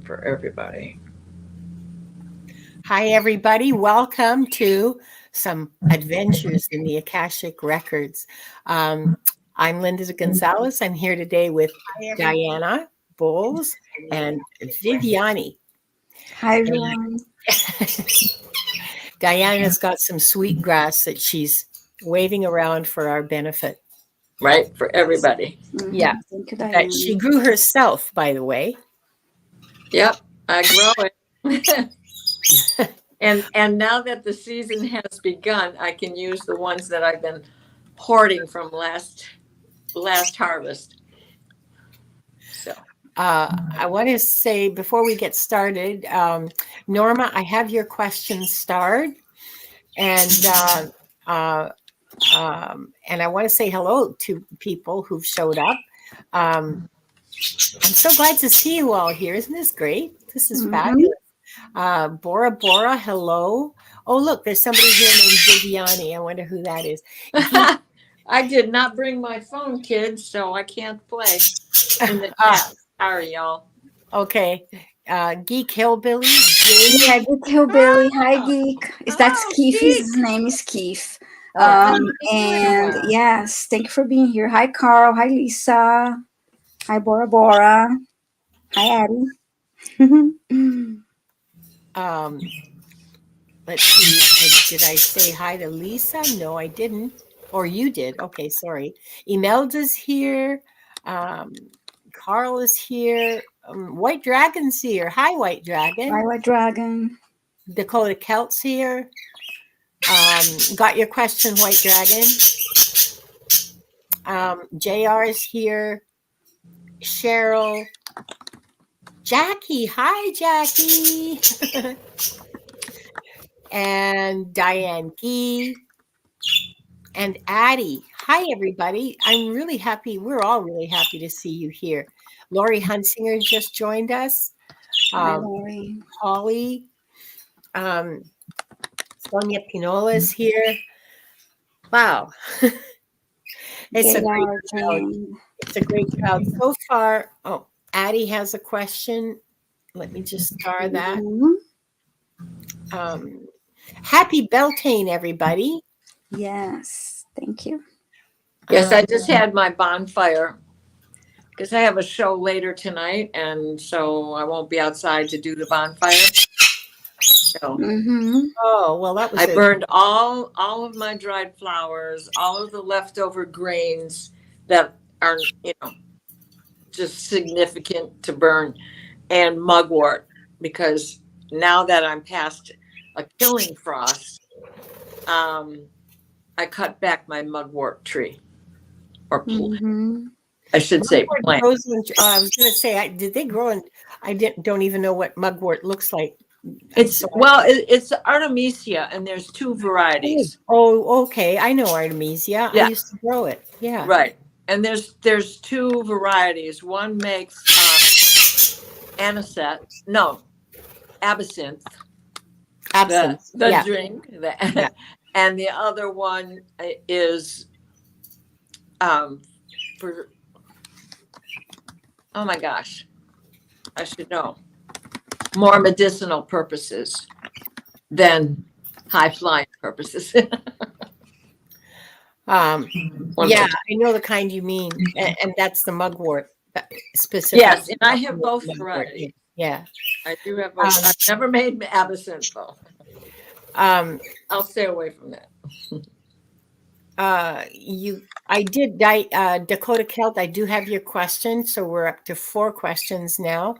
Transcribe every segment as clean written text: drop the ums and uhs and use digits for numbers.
for everybody. Hi, everybody. Welcome to some adventures in the Akashic Records. I'm Linda Gonzalez. I'm here today with Diana, Boles, and Viviane. Hi, everyone. Diana's got some sweet grass that she's waving around for our benefit. Right, for everybody. Mm-hmm. Yeah. Thank you, That Diane. she grew herself, by the way. Yep, I grow it. And now that the season has begun, I can use the ones that I've been hoarding from last harvest. So I want to say before we get started, Norma, I have your questions starred, and I want to say hello to people who've showed up. I'm so glad to see you all here. Isn't this great? This is fabulous. Bora, hello. Oh, look, there's somebody here named Viviane. I wonder who that is. I did not bring my phone, kids, so I can't play in the chat. Sorry, y'all. Okay. Geek Hillbilly. Yeah, Geek Hillbilly. Hi, Geek. That's Keith. Geek. His name is Keith. And yes, thank you for being here. Hi, Carl. Hi, Lisa. Hi, Bora. Hi, Addie. Let's see. Did I say hi to Lisa? No, I didn't. Or you did. Okay, sorry. Imelda's here. Carl is here. White Dragon's here. Hi, White Dragon. Hi, White Dragon. Dakota Kelt's here. Got your question, White Dragon. JR is here. Cheryl. Jackie. Hi, Jackie. And Diane Gee. And Addie. Hi, everybody. I'm really happy. We're all really happy to see you here. Lori Hunsinger just joined us. Hi, Lori. Holly. Sonia Pinola's here. Wow. It's a great crowd. It's a great crowd so far. Oh, Addie has a question. Let me just star that. Happy Beltane, everybody. Yes, thank you. Yes, I just had my bonfire because I have a show later tonight, and so I won't be outside to do the bonfire. So, Oh, well, that was I burned all of my dried flowers, all of the leftover grains that are, just significant to burn, and mugwort, because now that I'm past a killing frost, I cut back my mugwort tree, or I should say plant. I was going to say, did they grow? And I don't even know what mugwort looks like. It's Artemisia, and there's two varieties. Oh, okay. I know Artemisia. Yeah. I used to grow it. Yeah. Right. And there's two varieties. One makes absinthe. The drink. And the other one is for, oh my gosh, I should know, more medicinal purposes than high flying purposes. I know the kind you mean, and that's the mugwort specifically. Yes, and I have both varieties. Yeah, I do have both. I've never made absinthe though. I'll stay away from that. I did Dakota Kelt. I do have your question, so we're up to 4 questions now.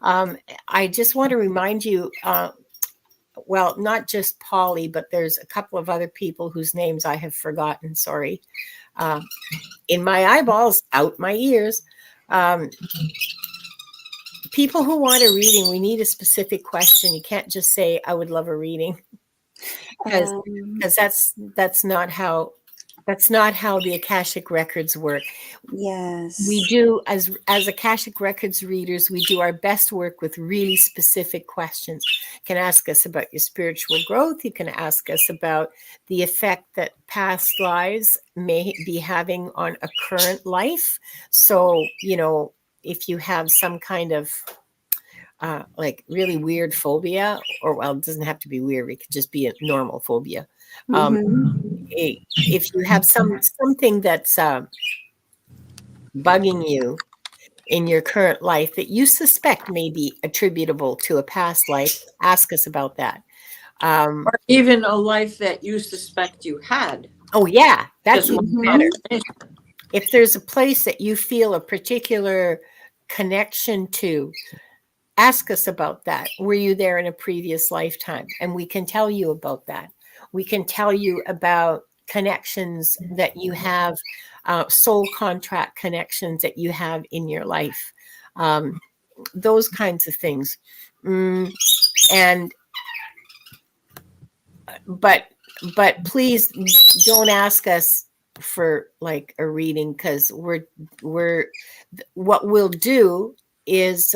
I just want to remind you, well, not just Polly, but there's a couple of other people whose names I have forgotten. Sorry. In my eyeballs, out my ears. People who want a reading, we need a specific question. You can't just say, I would love a reading. Because that's not how the Akashic Records work. Yes. We do, as Akashic Records readers, we do our best work with really specific questions. You can ask us about your spiritual growth. You can ask us about the effect that past lives may be having on a current life. So, if you have some kind of like really weird phobia, or well, it doesn't have to be weird. It could just be a normal phobia. If you have something that's bugging you in your current life that you suspect may be attributable to a past life, ask us about that. Or even a life that you suspect you had. Oh yeah, that's Just even better. If there's a place that you feel a particular connection to, ask us about that. Were you there in a previous lifetime? And we can tell you about that. We can tell you about connections that you have, soul contract connections that you have in your life, those kinds of things. But please don't ask us for like a reading, because we're what we'll do is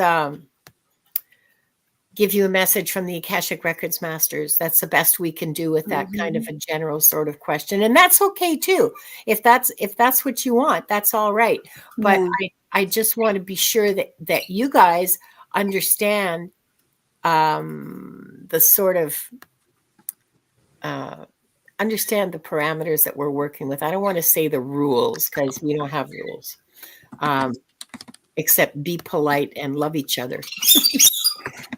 give you a message from the Akashic Records masters. That's the best we can do with that kind of a general sort of question. And that's okay too. If that's what you want, that's all right. But I just want to be sure that you guys understand the sort of understand the parameters that we're working with. I don't want to say the rules, because we don't have rules, except be polite and love each other.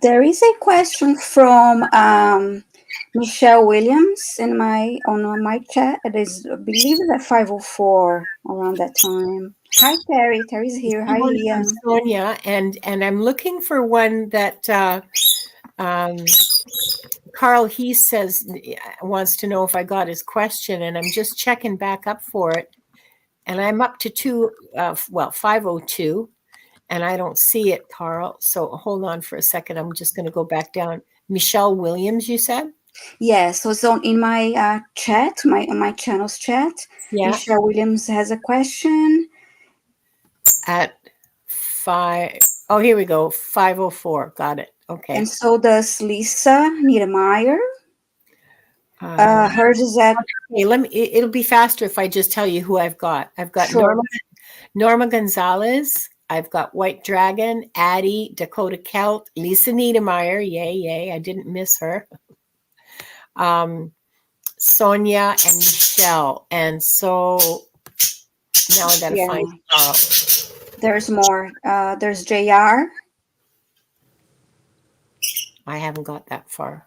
There is a question from Michelle Williams on my chat. It is, I believe, it's at 5:04 around that time. Hi, Terry. Terry's here. Hi, Leah. Sonia, and I'm looking for one that Carl, he says, wants to know if I got his question, and I'm just checking back up for it. And I'm up to 5:02, and I don't see it, Carl. So hold on for a second. I'm just going to go back down. Michelle Williams, you said? Yes, so it's in my chat, my channel's chat. Yeah. Michelle Williams has a question. At 5, oh, here we go, 5:04. Got it. Okay. And so does Lisa Niedermeyer. Hers is at... Okay, it'll be faster if I just tell you who I've got. I've got Norma Gonzalez. I've got White Dragon, Addie, Dakota Kelt, Lisa Niedermeyer. Yay. I didn't miss her. Sonia and Michelle. And so now I got to find Carl. There's more. There's JR. I haven't got that far.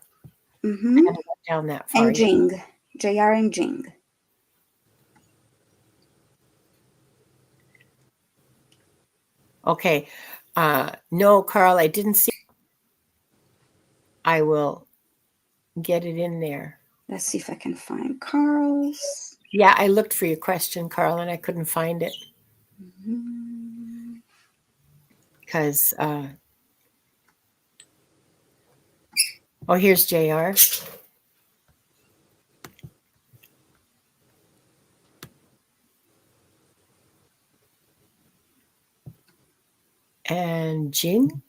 I haven't got down that far. And Jing. JR and Jing. Okay. No, Carl, I didn't see. I will get it in there. Let's see if I can find Carl's. Yeah, I looked for your question, Carl, and I couldn't find it. Because, oh, here's JR. And Jing.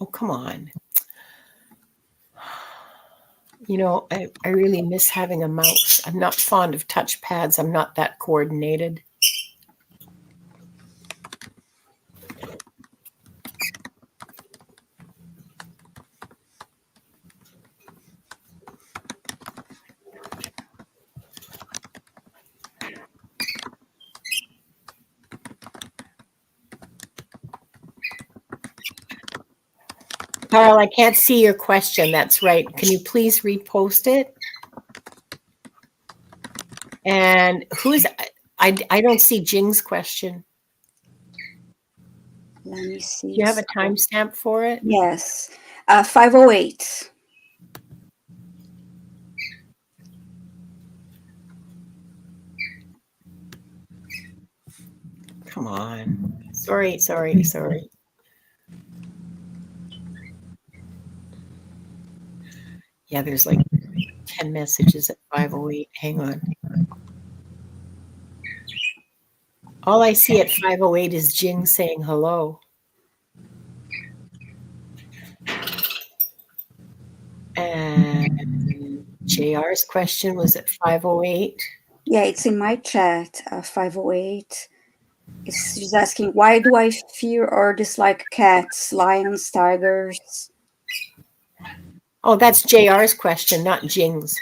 Oh, come on. You know, I really miss having a mouse. I'm not fond of touchpads. I'm not that coordinated. Carl, I can't see your question. That's right. Can you please repost it? And who's, I don't see Jing's question. Let me see. Do you have a timestamp for it? Yes. 5:08. Come on. Sorry. Yeah, there's like 10 messages at 5:08. Hang on. All I see at 5:08 is Jing saying hello. And JR's question was at 5:08. Yeah, it's in my chat, 5:08. She's asking, why do I fear or dislike cats, lions, tigers? Oh, that's JR's question, not Jing's.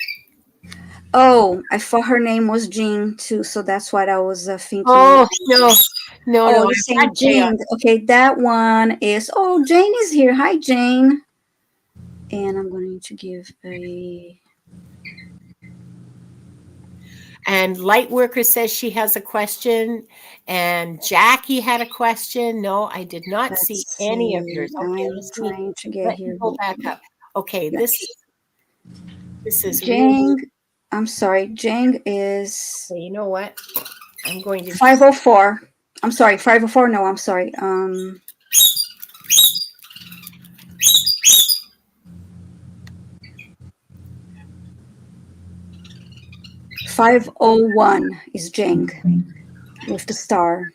Oh, I thought her name was Jean too, so that's what I was thinking. Oh, no, Oh, no. you're saying Jane. Okay, that one is. Oh, Jane is here. Hi, Jane. And I'm going to give a. And Lightworker says she has a question. And Jackie had a question. No, I did not see any of yours. Okay, I'm trying to get let here. me go back up. Okay, Yes. this is Jane. really. I'm sorry. Jane is. Okay, you know what? I'm going to 504. I'm sorry. 504. No, I'm sorry. 501 is Jing with the star.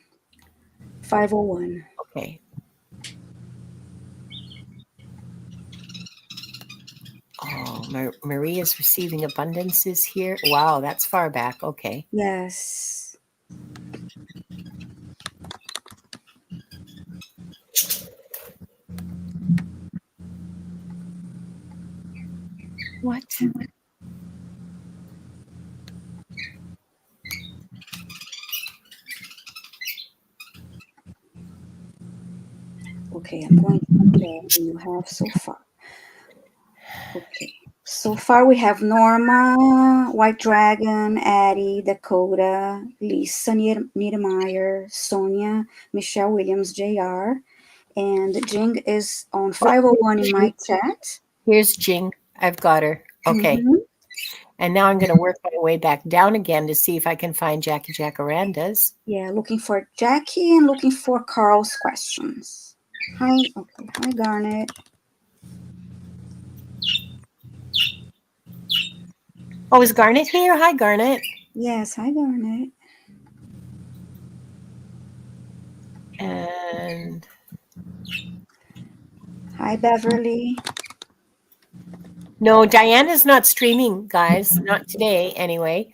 501. Okay. Oh, Marie is receiving abundances here. Wow, that's far back. Okay. Yes. What? Okay, I'm going to check what you have so far. Okay. So far we have Norma, White Dragon, Addie, Dakota, Lisa Niedermeyer, Sonia, Michelle Williams, JR, and Jing is on 501 in my chat. Here's Jing. I've got her. Okay. Mm-hmm. And now I'm going to work my way back down again to see if I can find Jackie Jacarandas. Yeah, looking for Jackie and looking for Carl's questions. Hi, okay. Hi, Garnet. Oh, is Garnet here? Hi, Garnet. Yes, hi, Garnet. And Hi, Beverly. no, Diana's not streaming, guys. Not today, anyway.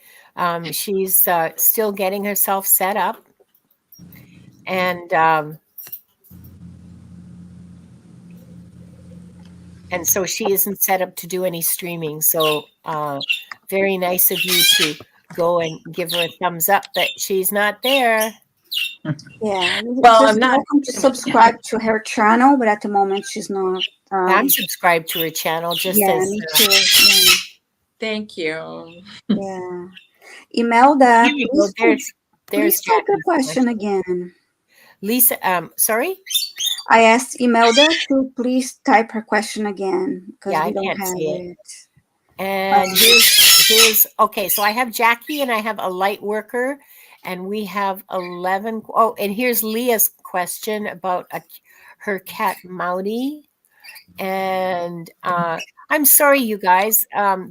She's still getting herself set up. And so she isn't set up to do any streaming. So very nice of you to go and give her a thumbs up, but she's not there. Yeah, Well, I'm not welcome to subscribe to her channel, but at the moment she's not. I'm subscribed to her channel just as. Me too. Yeah. Thank you. Yeah. Imelda, there's type your question again. Lisa, sorry? I asked Imelda to please type her question again because we don't have it. And here's okay. So I have Jackie and I have a light worker, and we have 11. Oh, and here's Leah's question about her cat Maudie. And I'm sorry, you guys.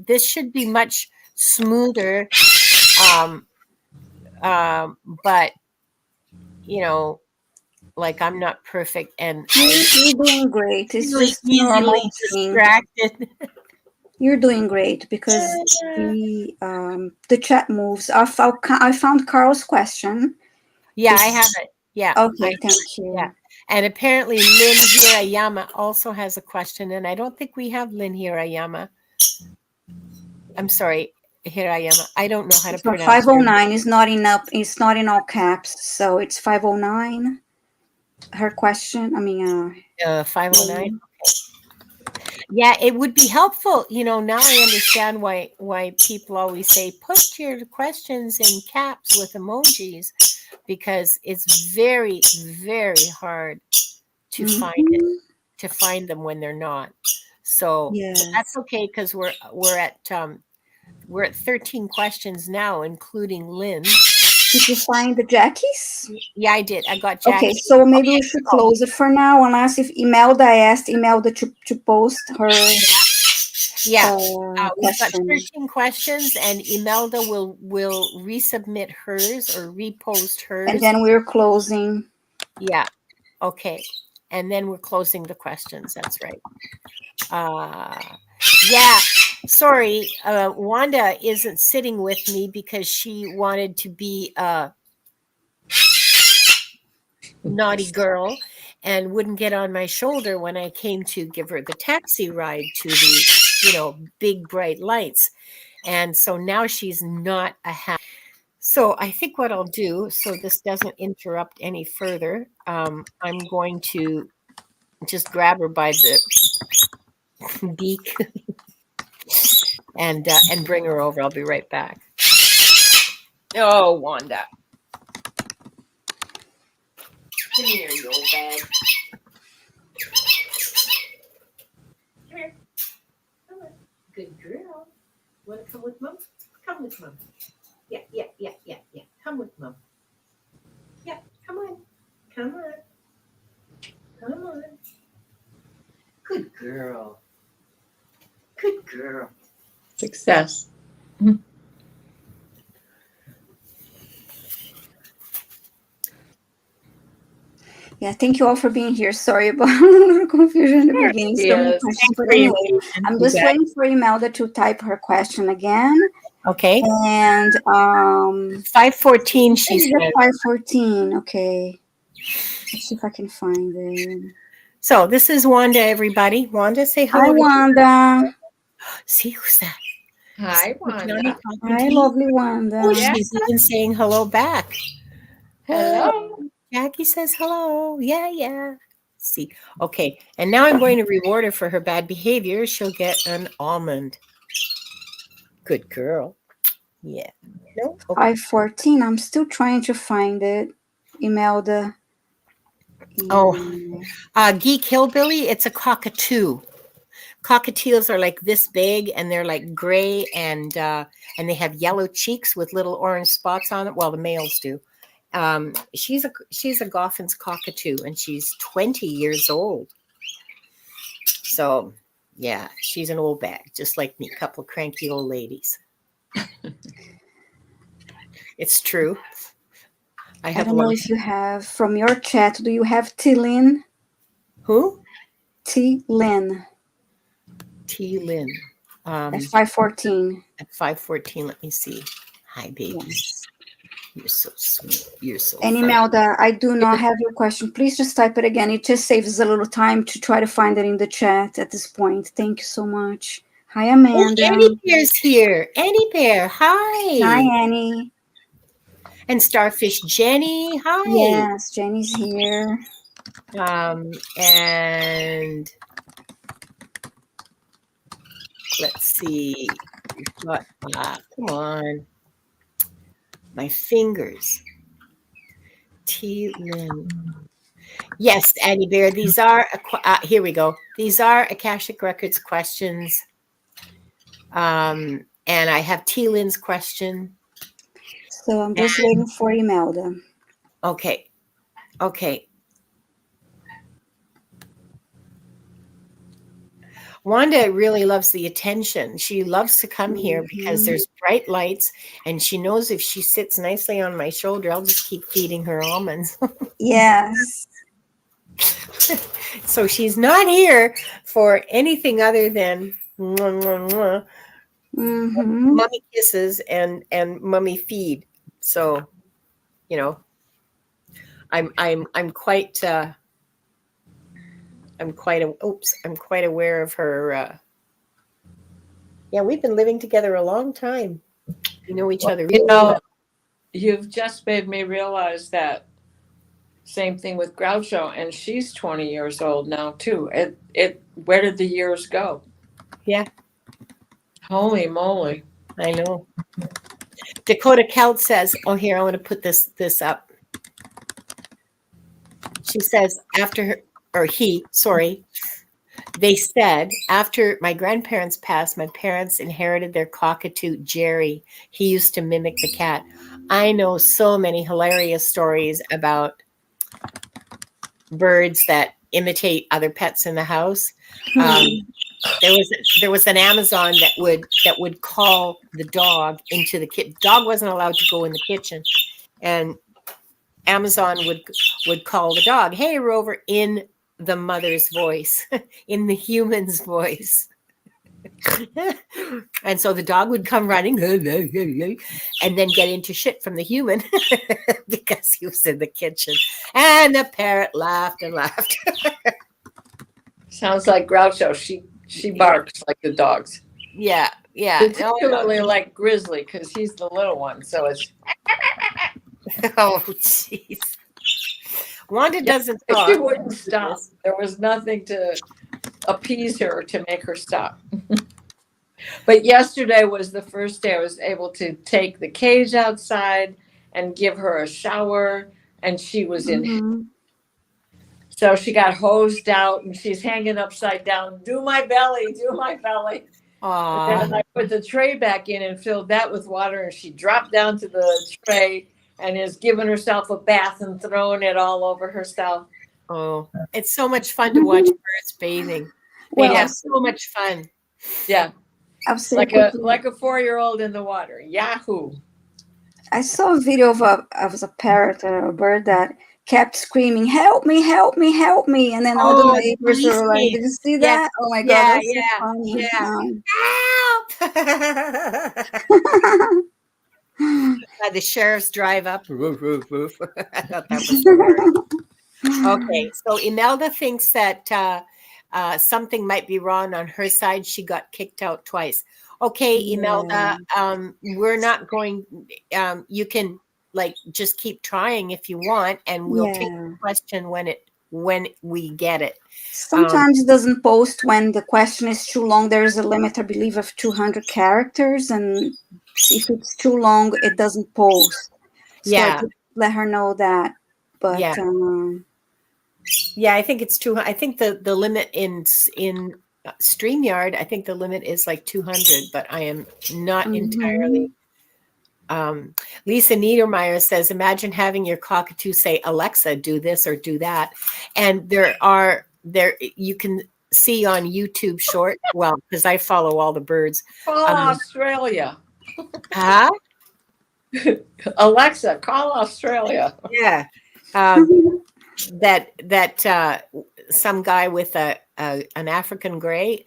This should be much smoother. But you know, like I'm not perfect, and you're doing great. It's just normal distracted. You're doing great because the chat moves. I found Carl's question. Yeah, I have it. Yeah. Okay, thank you. Yeah. And apparently Lynn Hirayama also has a question, and I don't think we have Lynn Hirayama. I'm sorry, Hirayama. I don't know how to pronounce it. 509 is not enough. It's not in all caps, so it's 509. Her question. I mean, 509. Yeah, it would be helpful. Now I understand why people always say put your questions in caps with emojis, because it's very, very hard to find them when they're not. So that's okay, because we're at 13 questions now, including Lynn. Did you find the Jackies? Yeah, I did. I got Jackie. Okay, so maybe we should close it for now, unless if Imelda, I asked Imelda to post her. Yeah, we've got 13 questions, and Imelda will resubmit hers or repost hers. And then we're closing. Yeah, okay. And then we're closing the questions. That's right. Yeah, sorry, Wanda isn't sitting with me because she wanted to be naughty girl and wouldn't get on my shoulder when I came to give her the taxi ride to the, big bright lights. And so now she's not a happy. So I think what I'll do, so this doesn't interrupt any further, I'm going to just grab her by the beak and bring her over. I'll be right back. Oh, Wanda. Come here, you old bag. Come here. Come on. Good girl. Want to come with Mom? Come with Mom. Yeah. Come with Mom. Yeah, come on. Come on. Come on. Good girl. Good girl. Success. Yeah, thank you all for being here. Sorry about a little confusion in the beginning. So many Yes. questions. But anyway, I'm just waiting for Imelda to type her question again. Okay. And 514, she said. 514. Okay. Let's see if I can find it. So this is Wanda, everybody. Wanda, say hello. Hi, Wanda. See who's that? Hi, Wanda. Hi, lovely Wanda. Oh, she's even saying hello back. Hello. Jackie says hello. Yeah. See. Okay. And now I'm going to reward her for her bad behavior. She'll get an almond. Good girl. Yeah. No. Okay. 514. I'm still trying to find it. Imelda. Oh. Geek Hillbilly, it's a cockatoo. Cockatiels are like this big and they're like gray and they have yellow cheeks with little orange spots on it. Well, the males do. She's a Goffin's cockatoo and she's 20 years old. So yeah, she's an old bag, just like me, couple of cranky old ladies. It's true. I don't know if you have from your chat. Do you have T-Lynn? Who? T-Lynn. T-Lynn. At 514. At 514, let me see. Hi, baby. Yes. You're so sweet. You're so And funny. Imelda, I do not have your question. Please just type it again. It just saves a little time to try to find it in the chat at this point. Thank you so much. Hi, Amanda. Oh, Annie Bear's here. Annie Bear, hi. Hi, Annie. And Starfish Jenny, hi. Yes, Jenny's here. And let's see. Come on. My fingers. T-Lynn. Yes, Annie Bear. These are, here we go. These are Akashic Records questions. And I have T-Lynn's question. So I'm just waiting for Imelda. Okay. Wanda really loves the attention. She loves to come here because there's bright lights and she knows if she sits nicely on my shoulder, I'll just keep feeding her almonds. Yes. So she's not here for anything other than mwah, mummy kisses and mummy feed. So, I'm quite aware of her. We've been living together a long time. We know each other. You've just made me realize that same thing with Groucho, and she's 20 years old now too. Where did the years go? Yeah. Holy moly. I know. Dakota Kelt says, oh, here, I want to put this up. She says they said after my grandparents passed, my parents inherited their cockatoo, Jerry. He used to mimic the cat. I know so many hilarious stories about birds that imitate other pets in the house. There was an Amazon that would call the dog into the kitchen. Dog wasn't allowed to go in the kitchen, and Amazon would call the dog, "Hey, Rover," in the mother's voice, in the human's voice. And so the dog would come running and then get into shit from the human because he was in the kitchen. And the parrot laughed and laughed. Sounds like Groucho. She barks like the dogs. Yeah. Particularly like Grizzly, because he's the little one. So it's Oh, jeez. Wanda doesn't talk. she wouldn't stop. There was nothing to appease her to make her stop. But yesterday was the first day I was able to take the cage outside and give her a shower, and she was in. Mm-hmm. So she got hosed out, and she's hanging upside down. Do my belly, do my belly. And then I put the tray back in and filled that with water, and she dropped down to the tray and is giving herself a bath and throwing it all over herself. Oh, it's so much fun to watch birds bathing. They Well, have so much fun. Yeah, I'll say like quickly, a 4-year-old in the water. Yahoo! I saw a video of a parrot or a bird that kept screaming, "Help me, help me, help me!" And then all the Oh, neighbors were like, policeman. "Did you see Yeah. that? Oh my God, Yeah, that's so funny!" Help! The sheriffs drive up. Roof, roof, roof. I thought that was hilarious. Okay, so Imelda thinks that something might be wrong on her side. She got kicked out twice. Okay, Imelda, we're not going. You can just keep trying if you want, and we'll take the question when we get it. Sometimes it doesn't post when the question is too long. There is a limit, I believe, of 200 characters, and if it's too long, it doesn't post. So I could let her know that. But yeah, I think it's I think the limit in StreamYard, I think the limit is like 200, but I am not entirely. Lisa Niedermeyer says, imagine having your cockatoo say, Alexa, do this or do that. And you can see on YouTube short, well, because I follow all the birds. Call Australia. Huh? Alexa, call Australia. Yeah. That some guy with an African gray.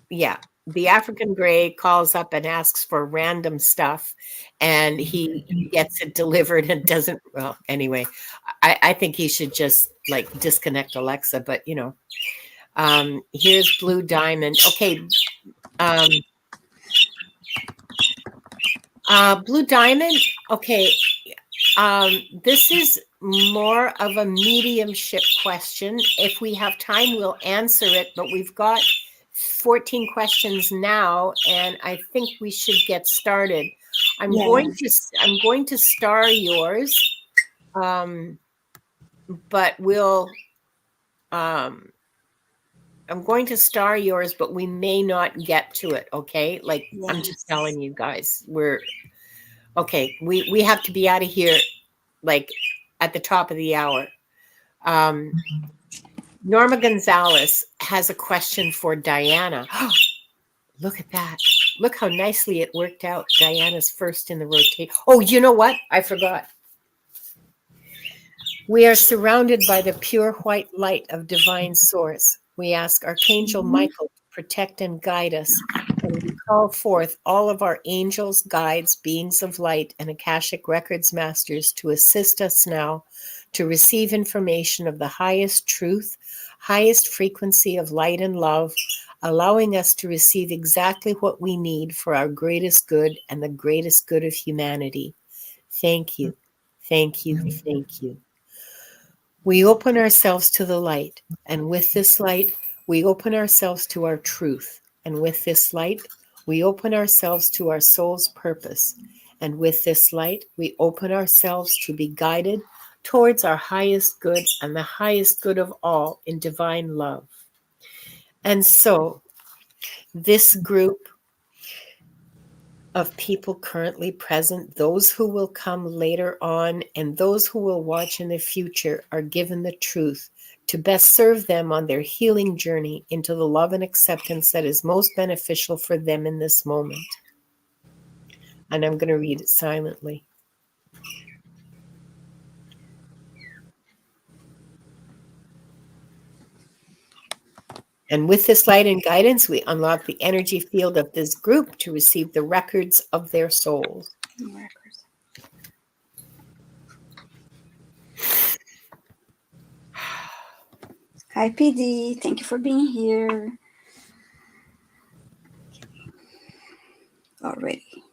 Yeah. The African gray calls up and asks for random stuff, and he gets it delivered and doesn't. Well, anyway, I think he should just disconnect Alexa. But here's Blue Diamond. Okay, Blue Diamond. Okay, this is more of a mediumship question. If we have time, we'll answer it. But we've got 14 questions now, and I think we should get started. I'm going to star yours, but I'm going to star yours, but we may not get to it. Okay, I'm just telling you guys, we have to be out of here at the top of the hour. Norma Gonzalez has a question for Diana. Look at that. Look how nicely it worked out. Diana's first in the rotation. Oh, you know what? I forgot. We are surrounded by the pure white light of divine source. We ask Archangel Michael to protect and guide us. And we call forth all of our angels, guides, beings of light, and Akashic Records masters to assist us now to receive information of the highest truth, highest frequency of light and love, allowing us to receive exactly what we need for our greatest good and the greatest good of humanity. Thank you, thank you, thank you. We open ourselves to the light, and with this light, we open ourselves to our truth, and with this light, we open ourselves to our soul's purpose, and with this light, we open ourselves to be guided towards our highest good and the highest good of all in divine love. And so, this group of people currently present, those who will come later on, and those who will watch in the future are given the truth to best serve them on their healing journey into the love and acceptance that is most beneficial for them in this moment. And I'm going to read it silently. And with this light and guidance, we unlock the energy field of this group to receive the records of their souls. Records. Hi, PD. Thank you for being here. Already.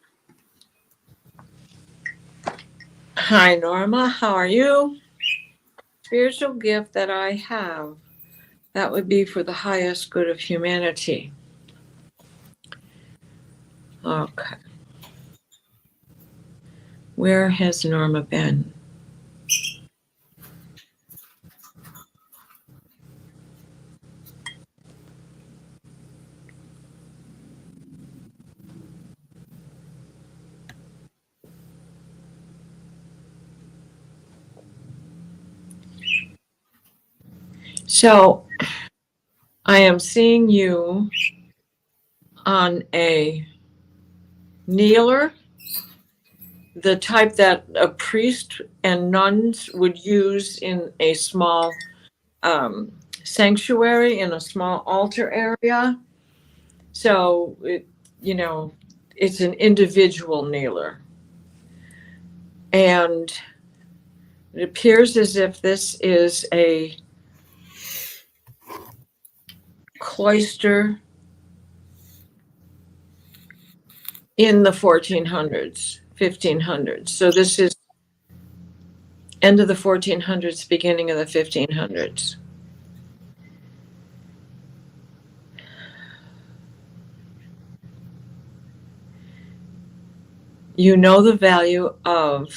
Hi, Norma. How are you? Spiritual gift that I have. That would be for the highest good of humanity. Okay. Where has Norma been? So I am seeing you on a kneeler, the type that a priest and nuns would use in a small sanctuary, in a small altar area. So it's an individual kneeler. And it appears as if this is a cloister in the 1400s, 1500s. So this is end of the 1400s, beginning of the 1500s. You know the value of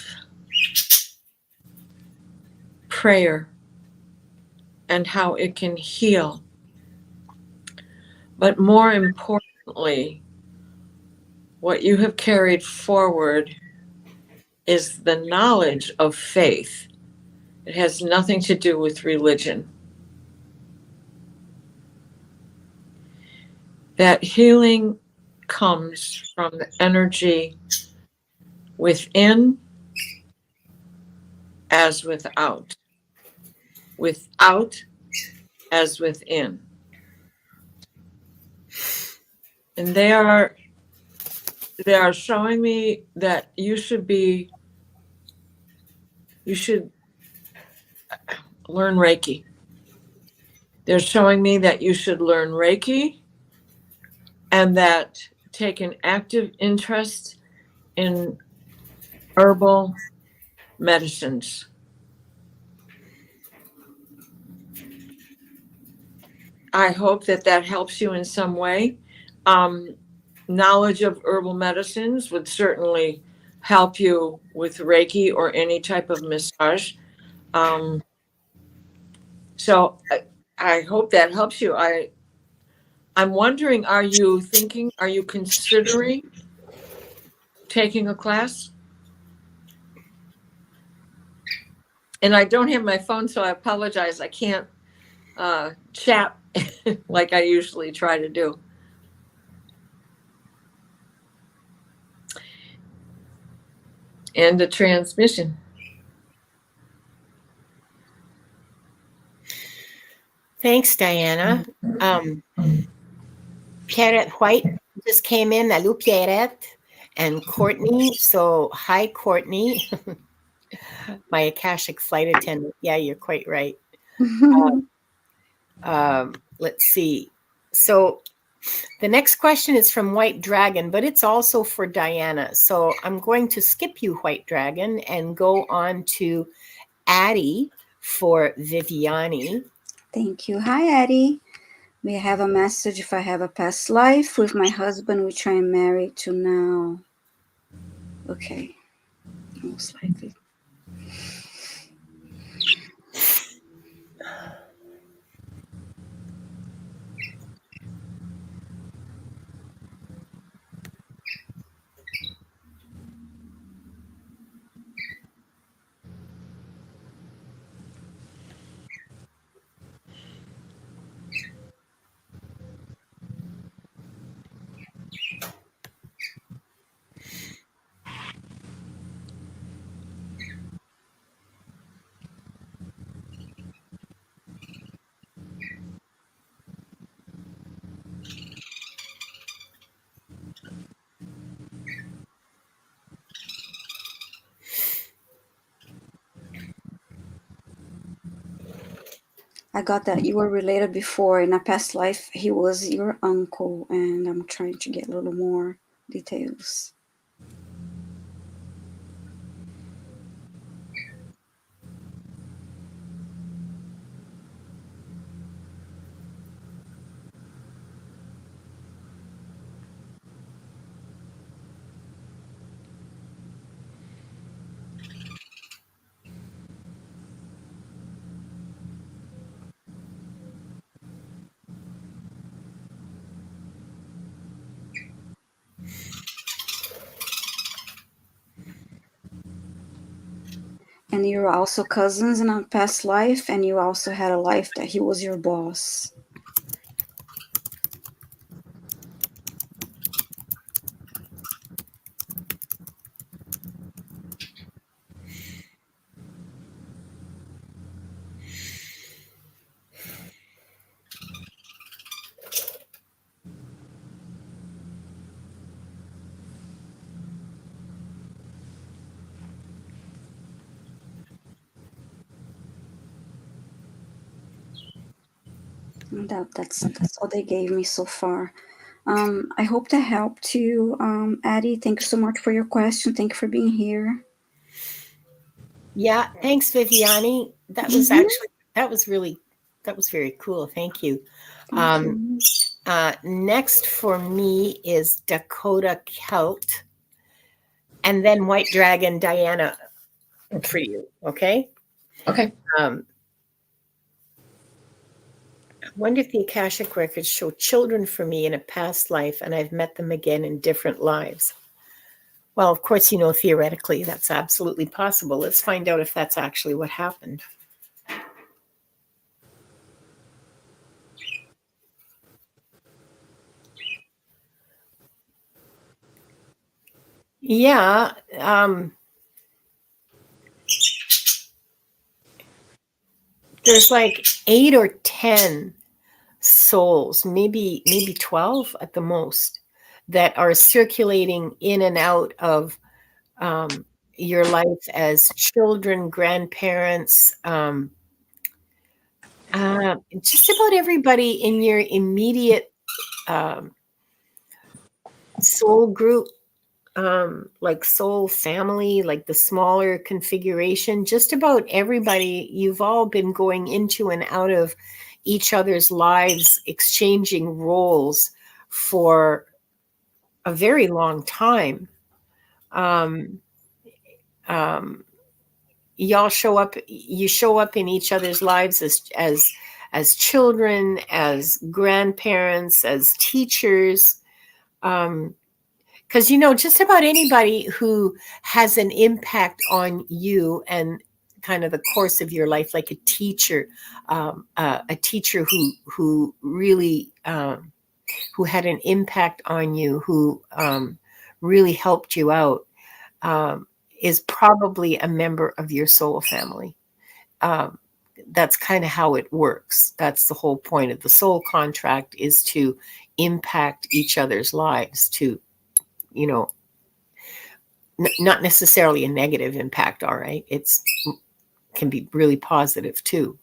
prayer and how it can heal. But more importantly, what you have carried forward is the knowledge of faith. It has nothing to do with religion. That healing comes from the energy within as without, without as within. And they are showing me that you should learn Reiki. They're showing me that you should learn Reiki and that take an active interest in herbal medicines. I hope that helps you in some way. Knowledge of herbal medicines would certainly help you with Reiki or any type of massage. So I hope that helps you. I'm wondering, are you considering taking a class? And I don't have my phone, so I apologize. I can't chat like I usually try to do. And the transmission. Thanks, Diana. Pierrette White just came in. Hello, Pierrette. And Courtney. So, hi, Courtney. My Akashic flight attendant. Yeah, you're quite right. Let's see. So, the next question is from White Dragon, but it's also for Diana. So, I'm going to skip you, White Dragon, and go on to Addie for Viviane. Thank you. Hi, Addie. We have a message. If I have a past life with my husband, which I am married to now. Okay. Most likely. I got that you were related before in a past life. He was your uncle, and I'm trying to get a little more details. And you're also cousins in a past life, and you also had a life that he was your boss. And that's all they gave me so far. I hope that helped you, Addie. Thank you so much for your question. Thank you for being here. Yeah, thanks, Viviane. That was Mhm. actually that was very cool. Thank you. Thank you. Next for me is Dakota Celt, and then White Dragon Diana for you. Okay. Okay. I wonder if the Akashic Records show children for me in a past life, and I've met them again in different lives. Well, of course, theoretically, that's absolutely possible. Let's find out if that's actually what happened. Yeah. There's like 8 or 10 souls, maybe 12 at the most, that are circulating in and out of your life as children, grandparents, just about everybody in your immediate um, soul group, like soul family, like the smaller configuration. Just about everybody, you've all been going into and out of each other's lives, exchanging roles for a very long time. Um, um, y'all show up. You show up in each other's lives as children, as grandparents, as teachers. Because just about anybody who has an impact on you and kind of the course of your life, like a teacher who really who had an impact on you, who really helped you out, is probably a member of your soul family. Um, that's kind of how it works. That's the whole point of the soul contract, is to impact each other's lives, to not necessarily a negative impact. All right, it's can be really positive too.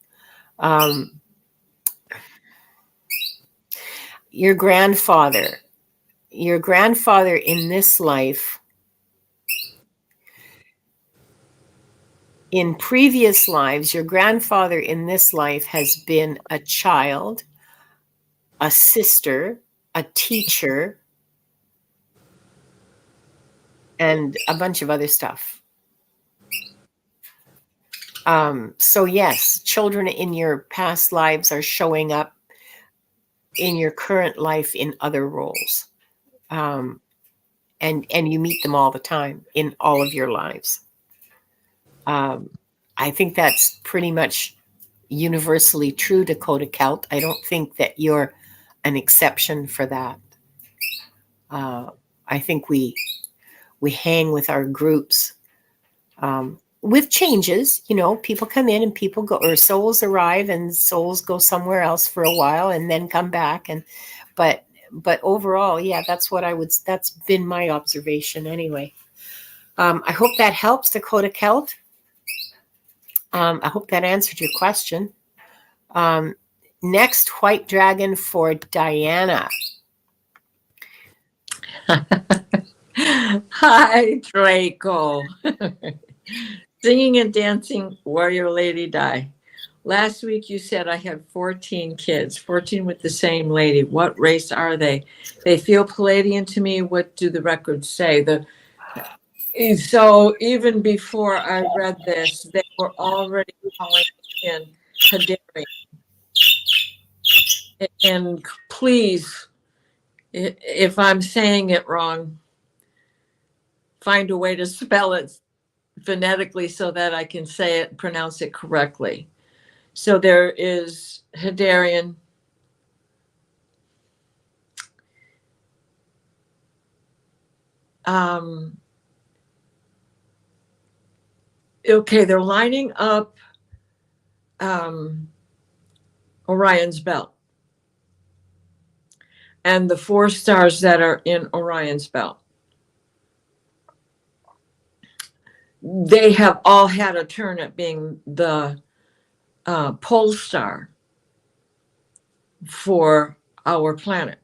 um, your grandfather in this life, in previous lives, your grandfather in this life has been a child, a sister, a teacher, and a bunch of other stuff. So yes, children in your past lives are showing up in your current life in other roles. Um, and you meet them all the time in all of your lives. I think that's pretty much universally true, Dakota Celt. I don't think that you're an exception for that. I think we hang with our groups, with changes. People come in and people go, or souls arrive and souls go somewhere else for a while and then come back. But overall, yeah, that's been my observation anyway. I hope that helps, Dakota Celt. I hope that answered your question. Next, White Dragon for Diana. Hi, Draco. Singing and dancing, warrior lady die. Last week you said I have 14 kids, 14 with the same lady. What race are they? They feel Palladian to me. What do the records say? So even before I read this, they were already calling in Hadari. And please, if I'm saying it wrong, find a way to spell it phonetically so that I can say it, pronounce it correctly. So there is Hadarian. Okay, they're lining up Orion's belt. And the 4 stars that are in Orion's belt, they have all had a turn at being the pole star for our planet.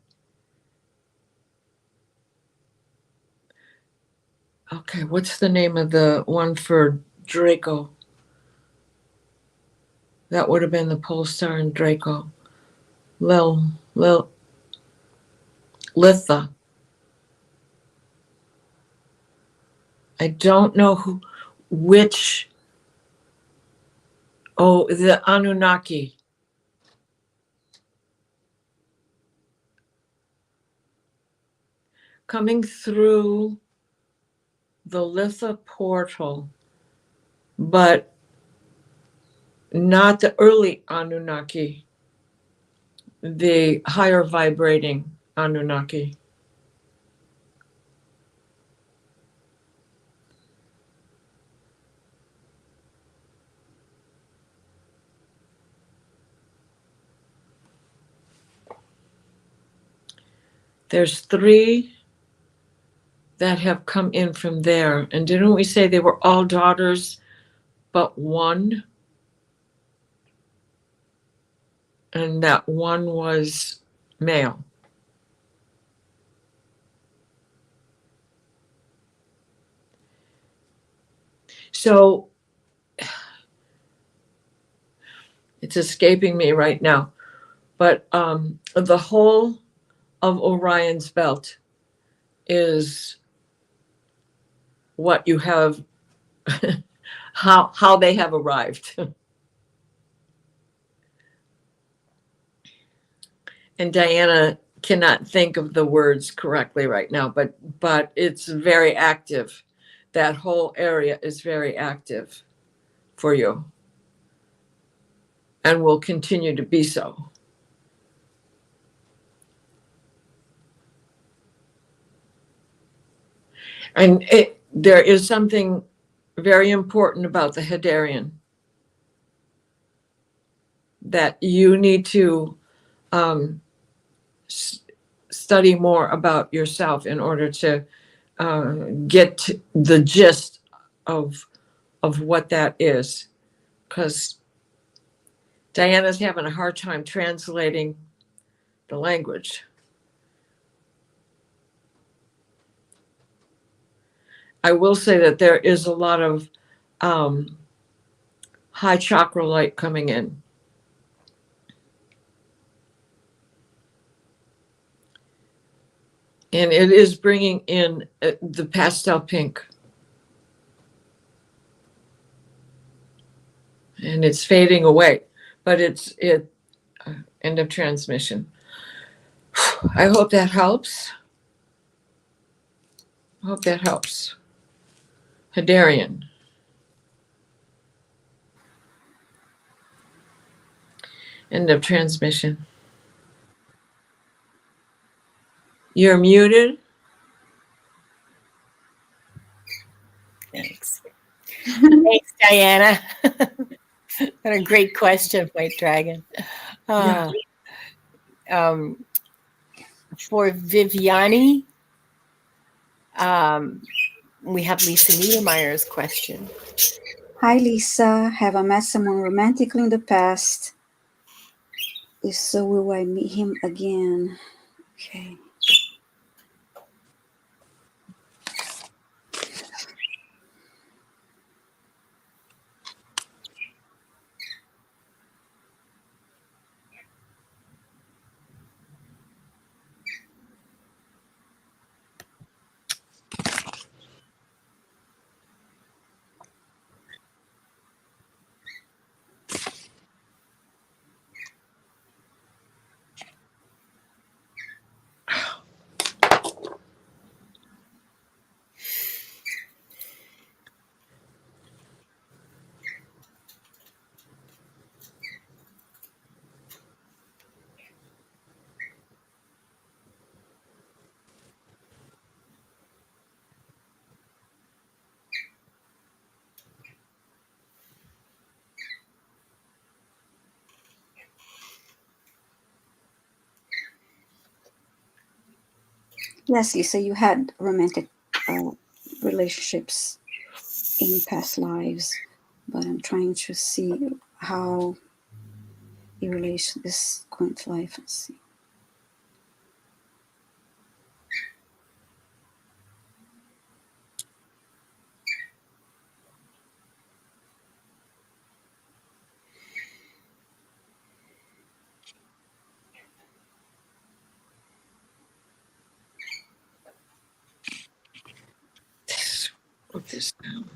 Okay, what's the name of the one for Draco? That would have been the pole star in Draco. Litha. I don't know which. Oh, the Anunnaki. Coming through the Litha portal, but not the early Anunnaki, the higher vibrating Anunnaki. There's 3 that have come in from there. And didn't we say they were all daughters but one? And that one was male. So it's escaping me right now. But the whole of Orion's belt is what you have, how they have arrived. And Diana cannot think of the words correctly right now, but it's very active. That whole area is very active for you and will continue to be so. And there is something very important about the Hadarian that you need to study more about yourself in order to get the gist of what that is, because Diana's having a hard time translating the language. I will say that there is a lot of high chakra light coming in. And it is bringing in the pastel pink. And it's fading away, but it's end of transmission. I hope that helps. I hope that helps. Hadarian. End of transmission. You're muted. Thanks. Thanks, Diana. What a great question, White Dragon. Yeah. For Viviane, we have Lisa Niedermeyer's question. Hi, Lisa. Have I met someone romantically in the past? If so, will I meet him again? Okay. Yes, Lisa, you had romantic uh, relationships in past lives, but I'm trying to see how it relates to this current life. Let's see. Put this down.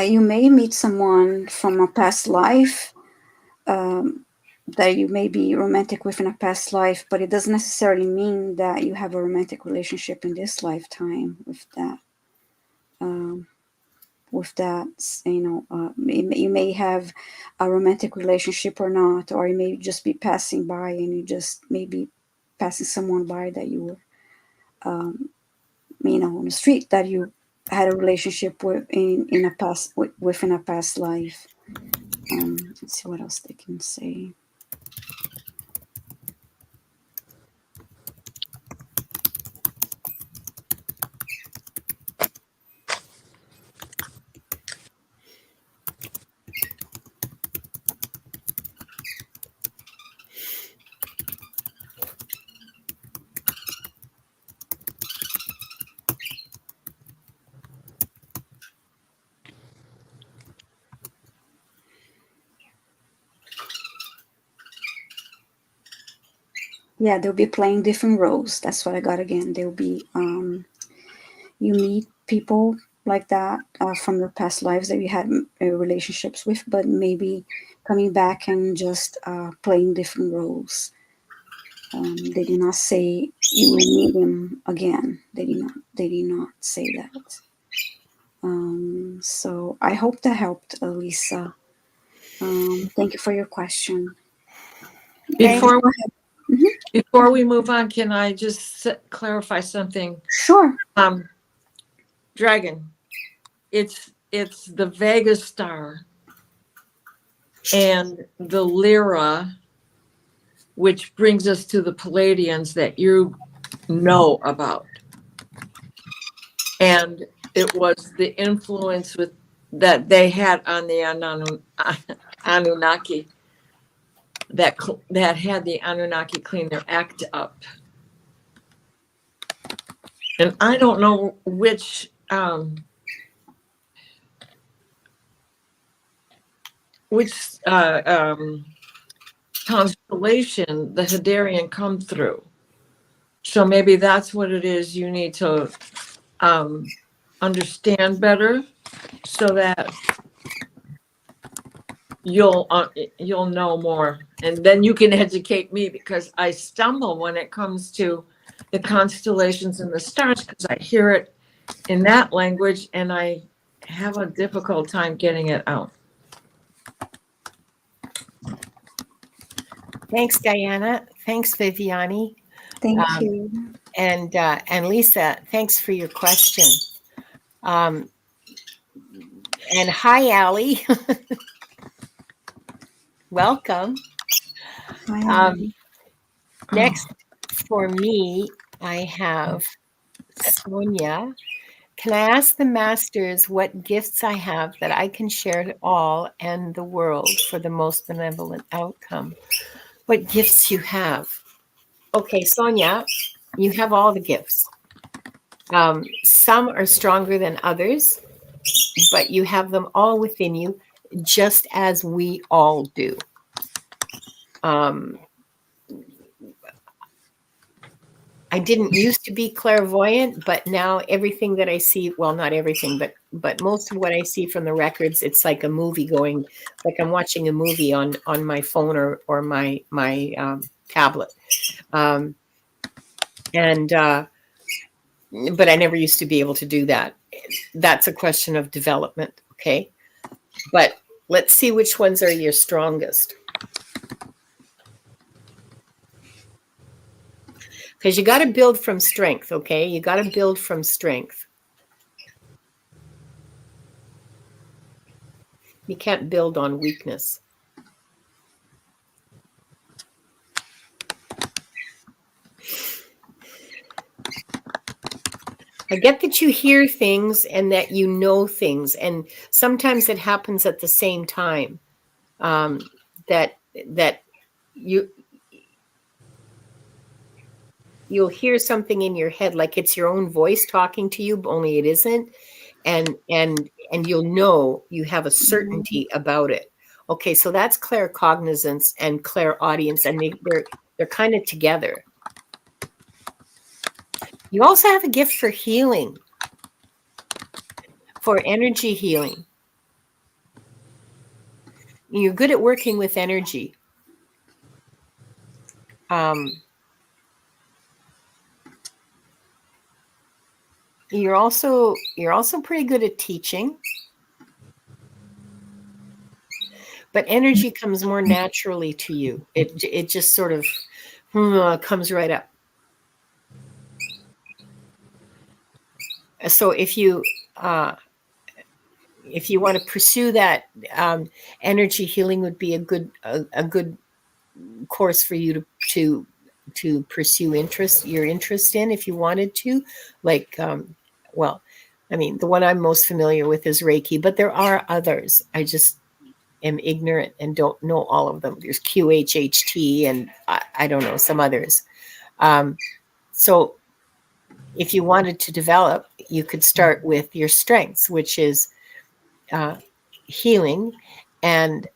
You may meet someone from a past life um, that you may be romantic with in a past life, but it doesn't necessarily mean that you have a romantic relationship in this lifetime with that. Um, with that, you may have a romantic relationship or not, or you may just be passing by and you just maybe passing someone by that you were, on the street that you had a relationship with in a past within a past life. Let's see what else they can say. Yeah, they'll be playing different roles. That's what I got again. They'll be you meet people like that from your past lives that you had relationships with, but maybe coming back and just playing different roles. They did not say you will meet him again. They did not. They did not say that. So I hope that helped, Lisa. Thank you for your question. Thanks. Before Go ahead. Mhm. before we move on, can I just clarify something? Sure. Dragon, it's the Vega star and the Lyra, which brings us to the Palladians that you know about. And it was the influence that they had on the Anunnaki that had the Anunnaki clean their act up. And I don't know which constellation the Hadarian come through. So maybe that's what it is you need to understand better, so that you'll know more, and then you can educate me, because I stumble when it comes to the constellations and the stars, because I hear it in that language and I have a difficult time getting it out. Thanks, Diana. Thanks, Viviane. Thank you. And Lisa, thanks for your question. And hi, Allie. Welcome. Hi, Next for me, I have Sonia. Can I ask the masters what gifts I have that I can share to all and the world for the most benevolent outcome? What gifts you have? Okay, Sonia, you have all the gifts. Some are stronger than others, but you have them all within you, just as we all do. I didn't used to be clairvoyant, but now everything that I see, well, not everything, but most of what I see from the records, it's like a movie going, like I'm watching a movie on my phone or my tablet. But I never used to be able to do that. That's a question of development, okay? But let's see which ones are your strongest. Because you got to build from strength, okay? You got to build from strength. You can't build on weakness. I get that you hear things and that you know things, and sometimes it happens at the same time. That you'll hear something in your head, like it's your own voice talking to you, only it isn't, and you'll know, you have a certainty about it. Okay, so that's claircognizance and clairaudience, and they're kind of together. You also have a gift for healing, for energy healing. You're good at working with energy. You're also pretty good at teaching, but energy comes more naturally to you. It just sort of comes right up. So if you want to pursue that, energy healing would be a good course for you to pursue your interest in, if you wanted to. Like, well, I mean, the one I'm most familiar with is Reiki, but there are others. I just am ignorant and don't know all of them. There's QHHT and I don't know, some others. So if you wanted to develop, you could start with your strengths, which is healing, and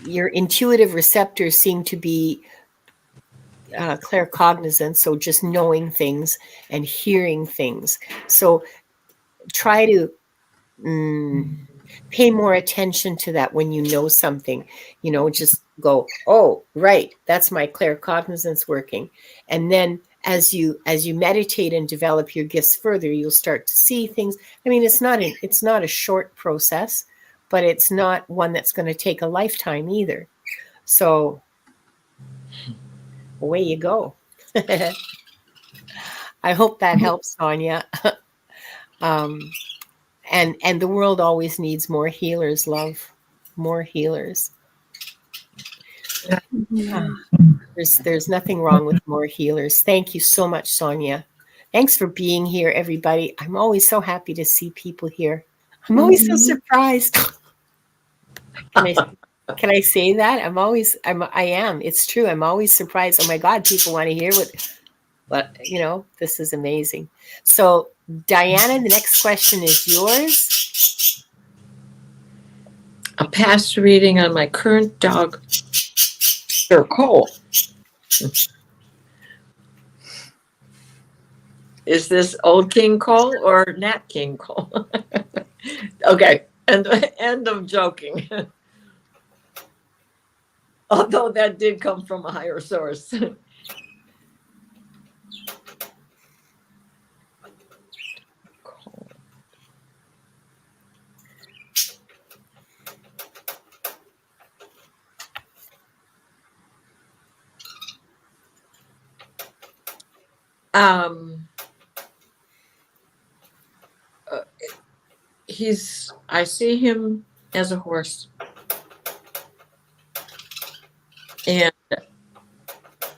your intuitive receptors seem to be claircognizant, so just knowing things and hearing things. So try to pay more attention to that when you know something. Just go, oh, right, that's my claircognizance working. And then as you meditate and develop your gifts further, you'll start to see things. I mean, it's not a short process, but it's not one that's going to take a lifetime either. So away you go. I hope that helps, Sonia. And the world always needs more healers, love. More healers. There's nothing wrong with more healers. Thank you so much, Sonia. Thanks for being here, everybody. I'm always so happy to see people here. I'm always so surprised. Can I say that? I am. It's true. I'm always surprised. Oh my God, people want to hear but this is amazing. So Diana, the next question is yours. A past reading on my current dog, Sir Cole. Is this old King Cole or Nat King Cole? Okay, end of joking. Although that did come from a higher source. I see him as a horse, and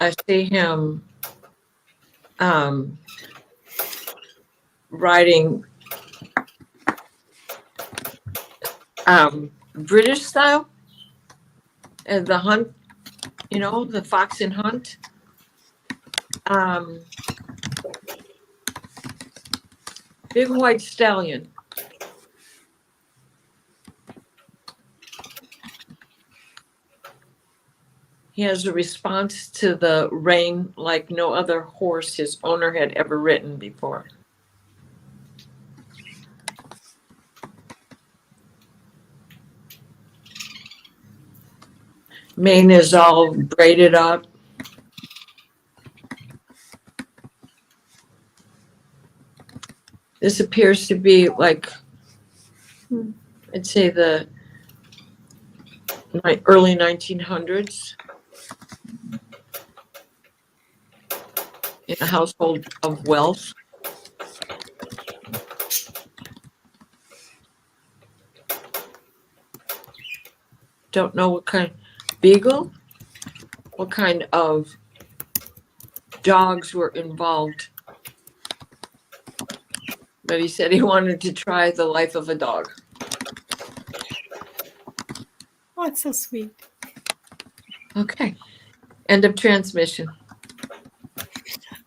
I see him um, riding British style, and the hunt, the fox and hunt. Um, Big white stallion. He has a response to the rein like no other horse his owner had ever ridden before. Mane is all braided up. This appears to be like, I'd say the early 1900s in a household of wealth. Don't know what kind. Beagle? What kind of dogs were involved? But he said he wanted to try the life of a dog. Oh, it's so sweet. Okay. End of transmission.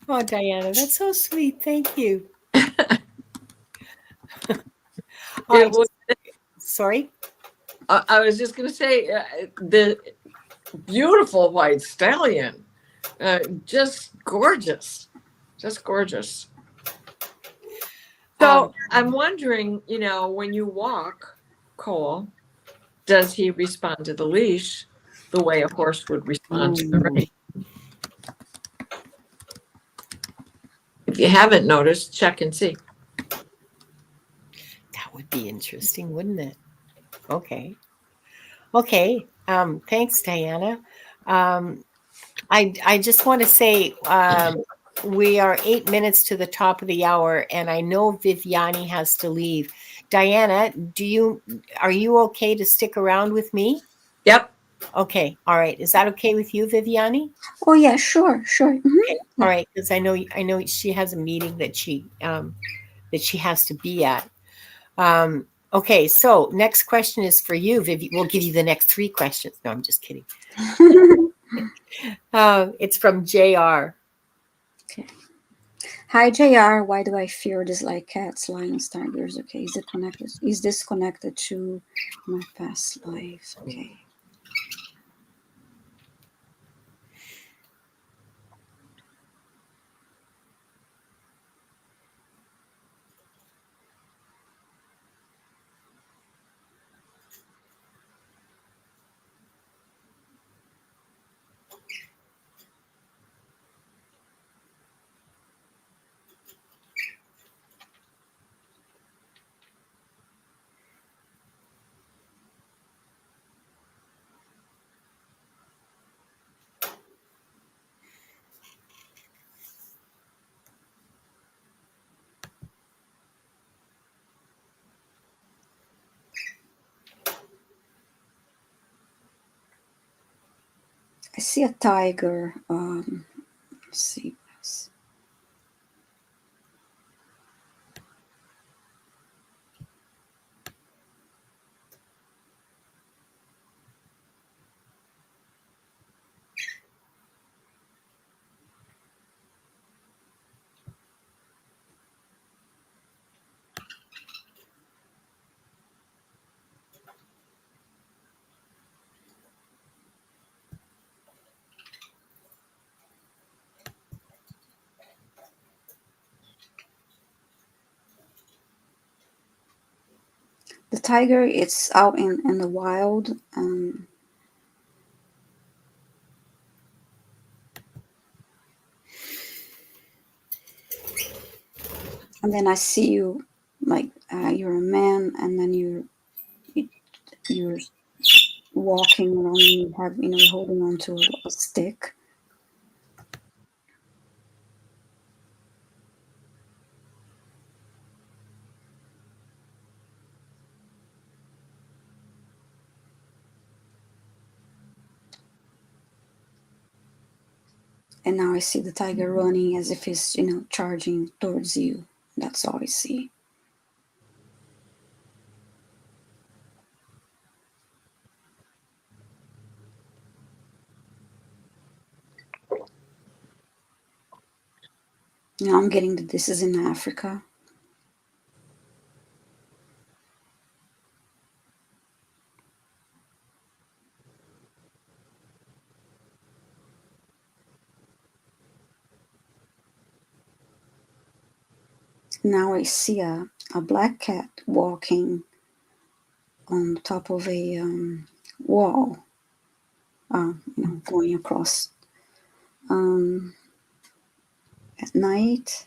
Oh, Diana, that's so sweet. Thank you. Sorry? I was just going to say the beautiful white stallion. Just gorgeous. Just gorgeous. So I'm wondering, when you walk, Cole, does he respond to the leash the way a horse would respond to the rein? If you haven't noticed, check and see. That would be interesting, wouldn't it? Okay. Okay. Thanks, Diana. I just want to say we are 8 minutes to the top of the hour, and I know Viviane has to leave. Diana, are you okay to stick around with me? Yep. Okay. All right. Is that okay with you, Viviane? Oh yeah, sure. Mm-hmm. Okay. All right, because I know she has a meeting that she has to be at. Okay, so next question is for you, Vivi. We'll give you the next 3 questions. No, I'm just kidding. It's from JR. Okay. Hi JR, why do I fear dislike cats, lions, tigers? Okay, is this connected to my past life? Okay. I see a tiger. Let's see. The tiger, it's out in the wild. And then I see you, like you're a man, and then you're walking around, and you have, you're holding on to a stick. And now I see the tiger running as if he's, charging towards you. That's all I see. Now I'm getting that this is in Africa. Now I see a black cat walking on top of a wall, going across at night.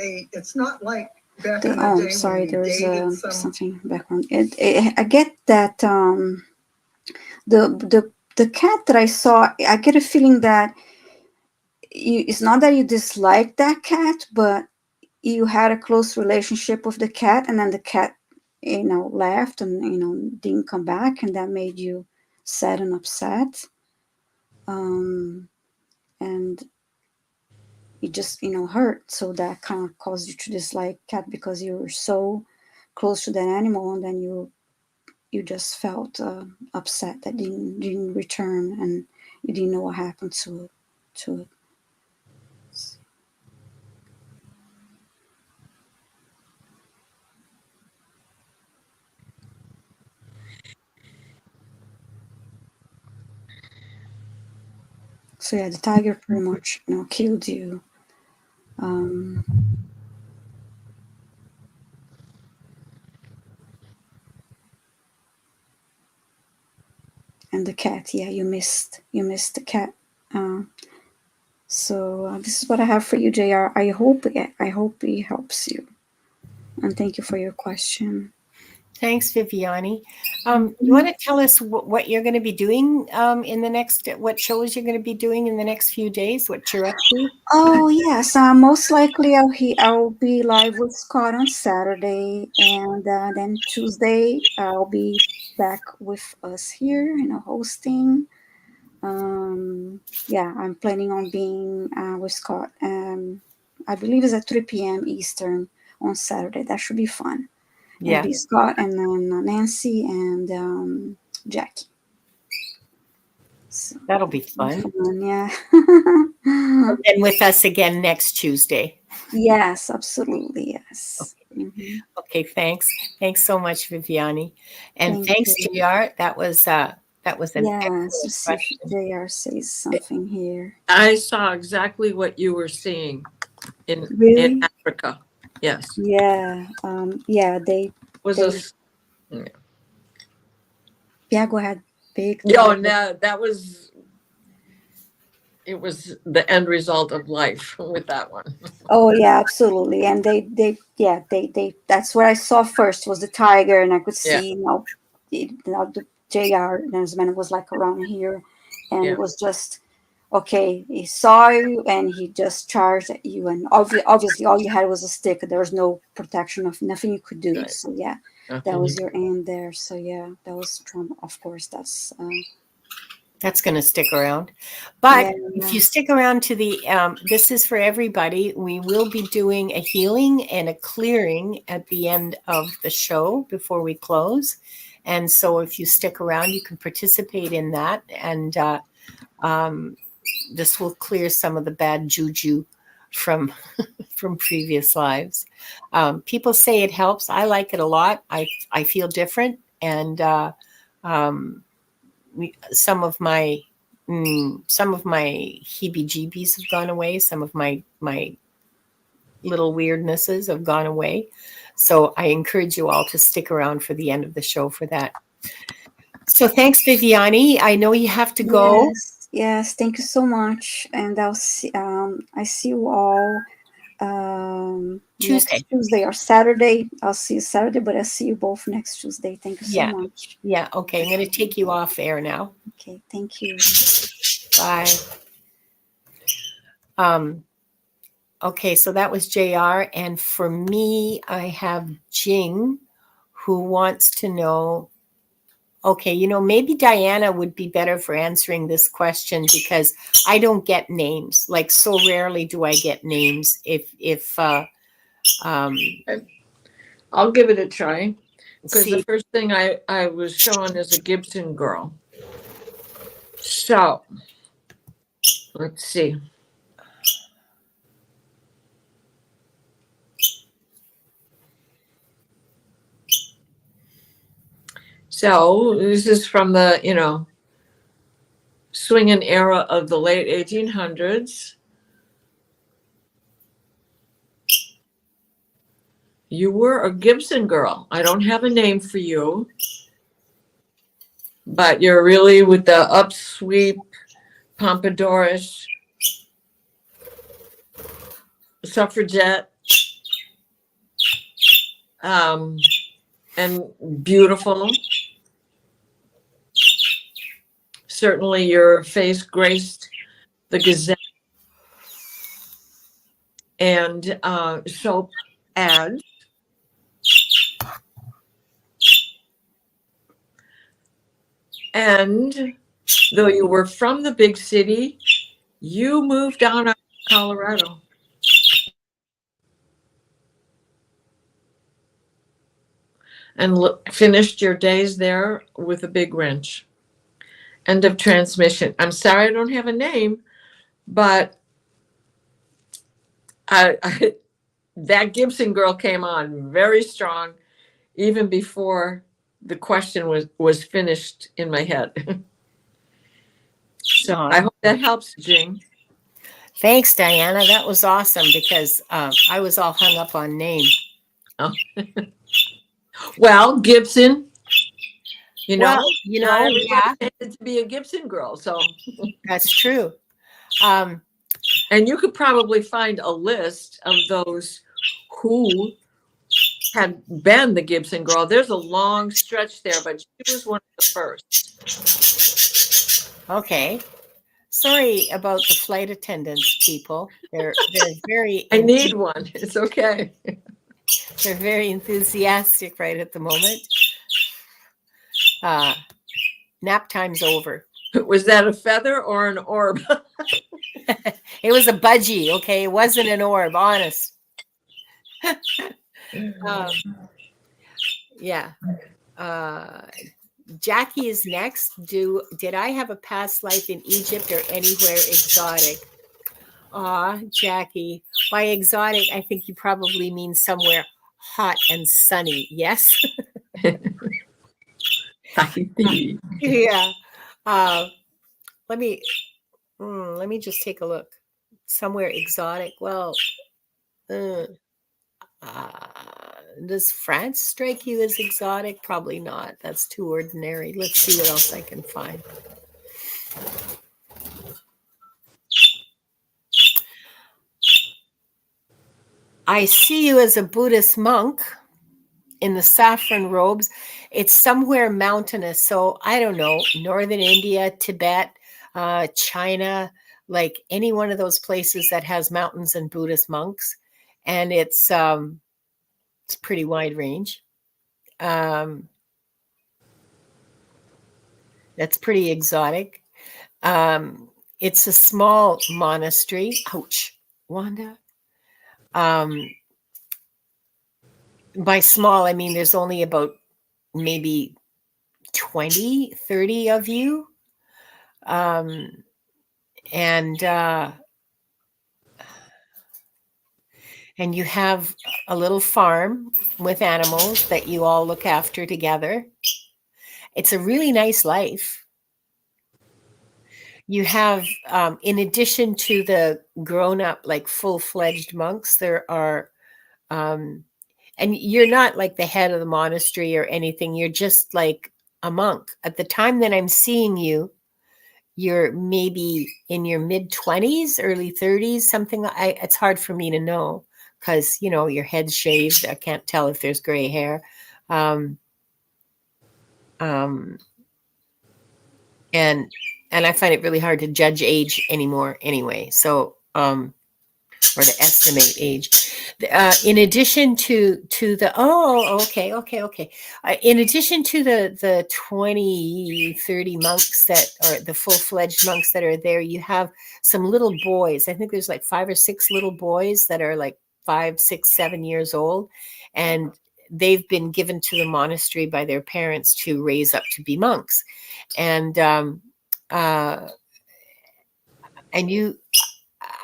It's not like back in the day Sorry, when we there's dated something background. I get that the cat that I saw, I get a feeling that it's not that you dislike that cat, but you had a close relationship with the cat, and then the cat, left and didn't come back, and that made you sad and upset. And it just hurt, so that kind of caused you to dislike cat because you were so close to that animal, and then you just felt upset that didn't return, and you didn't know what happened to it. So yeah, the tiger pretty much killed you. And the cat, yeah, you missed the cat. So this is what I have for you, JR. I hope it helps you, and thank you for your question. Thanks, Viviane. You want to tell us what you're going to be doing in the next, what shows you're going to be doing in the next few days, what you're up to? Oh yes, most likely I'll be live with Scott on Saturday, and then Tuesday I'll be back with us here, hosting. Yeah, I'm planning on being with Scott. I believe it's at 3 p.m. Eastern on Saturday. That should be fun. Yeah, It'll be Scott and then Nancy and Jackie. So, that'll be fun. yeah. And with us again next Tuesday. Yes, absolutely. Yes. Okay, Mm-hmm. okay, thanks. Thanks so much, Viviane. And Thank thanks, you. JR. That was an Yes, excellent let's see if question. JR says something here. I saw exactly what you were seeing in Really? Africa. Yes. Yeah. Yeah, Was they a yeah, go ahead. Big no, tiger. no, it was the end result of life with that one. Oh yeah, absolutely. And they that's what I saw first was the tiger, and I could Yeah, see, the JR man was like around here, and yeah, it was just okay. He saw you and he just charged at you, and obviously all you had was a stick. There was no protection, of nothing you could do. right. So yeah, that Nothing you was your end there. So yeah, that was trauma. Of course, That's going to stick around. yeah. But if you stick around to the, this is for everybody. We will be doing a healing and a clearing at the end of the show before we close. And so if you stick around, you can participate in that. And this will clear some of the bad juju from from previous lives. People say it helps. I like it a lot. I feel different. And some of my heebie-jeebies have gone away. Some of my little weirdnesses have gone away. So I encourage you all to stick around for the end of the show for that. So thanks, Viviane. I know you have to go. Yes. Thank you so much, and I'll see. I see you all Tuesday. next Tuesday or Saturday. I'll see you Saturday, but I'll see you both next Tuesday. Thank you so Yeah. much. Yeah. Okay. I'm going to take you off air now. Okay. Thank you. Bye. Okay, so that was JR. And for me, I have Jing, who wants to know, okay, maybe Diana would be better for answering this question because I don't get names. Like, so rarely do I get names. I'll give it a try. Because the first thing I was shown is a Gibson girl. So, let's see. So, this is from the, swinging era of the late 1800s. You were a Gibson girl. I don't have a name for you, but you're really with the upsweep, pompadourish, suffragette, and beautiful. Certainly your face graced the Gazette and soap ads. And though you were from the big city, you moved down to Colorado. And finished your days there with a big wrench. End of transmission. I'm sorry I don't have a name, but that Gibson girl came on very strong even before the question was finished in my head. So I hope that helps, Jing. Thanks, Diana. That was awesome because I was all hung up on name. Oh. Well, Gibson, yeah, to be a Gibson girl, so that's true. And you could probably find a list of those who had been the Gibson girl. There's a long stretch there, but she was one of the first. Okay. Sorry about the flight attendants, people. They're very. I need one. It's okay. They're very enthusiastic right at the moment. Nap time's over. Was that a feather or an orb? It was a budgie, okay? It wasn't an orb, honest. Yeah. Jackie is next. Did I have a past life in Egypt or anywhere exotic? Jackie. By exotic, I think you probably mean somewhere hot and sunny. Yes? Yeah. Let me just take a look. Somewhere exotic. Well, does France strike you as exotic? Probably not. That's too ordinary. Let's see what else I can find. I see you as a Buddhist monk in the saffron robes. It's somewhere mountainous. So I don't know, northern India, Tibet, China, like any one of those places that has mountains and Buddhist monks. And it's pretty wide range. That's pretty exotic. It's a small monastery. Ouch, Wanda. By small, I mean there's only about maybe 20, 30 of you. And you have a little farm with animals that you all look after together. It's a really nice life. You have, in addition to the grown-up, like full-fledged monks, there are, and you're not like the head of the monastery or anything. You're just like a monk. At the time that I'm seeing you, you're maybe in your mid-20s, early 30s, something. It's hard for me to know because, your head's shaved. I can't tell if there's gray hair. And I find it really hard to judge age anymore anyway. So or to estimate age. In addition to the, okay. In addition to the 20, 30 monks that are the full-fledged monks that are there, you have some little boys. I think there's like 5 or 6 little boys that are like 5, 6, 7 years old. And they've been given to the monastery by their parents to raise up to be monks. And you,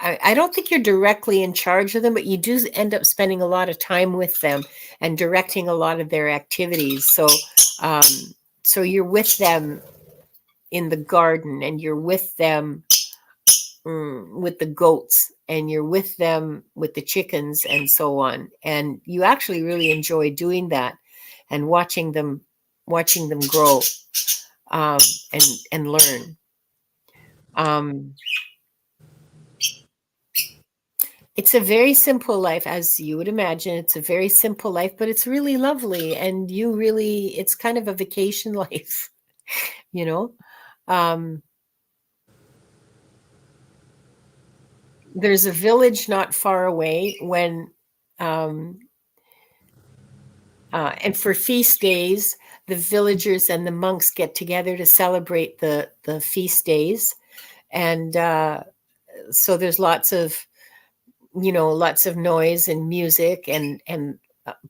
I don't think you're directly in charge of them, but you do end up spending a lot of time with them and directing a lot of their activities. So you're with them in the garden, and you're with them with the goats, and you're with them with the chickens and so on. And you actually really enjoy doing that and watching them grow and learn. It's a very simple life, as you would imagine. It's a very simple life, but it's really lovely. And it's kind of a vacation life, you know? There's a village not far away and for feast days, the villagers and the monks get together to celebrate the feast days. And so there's lots of noise and music and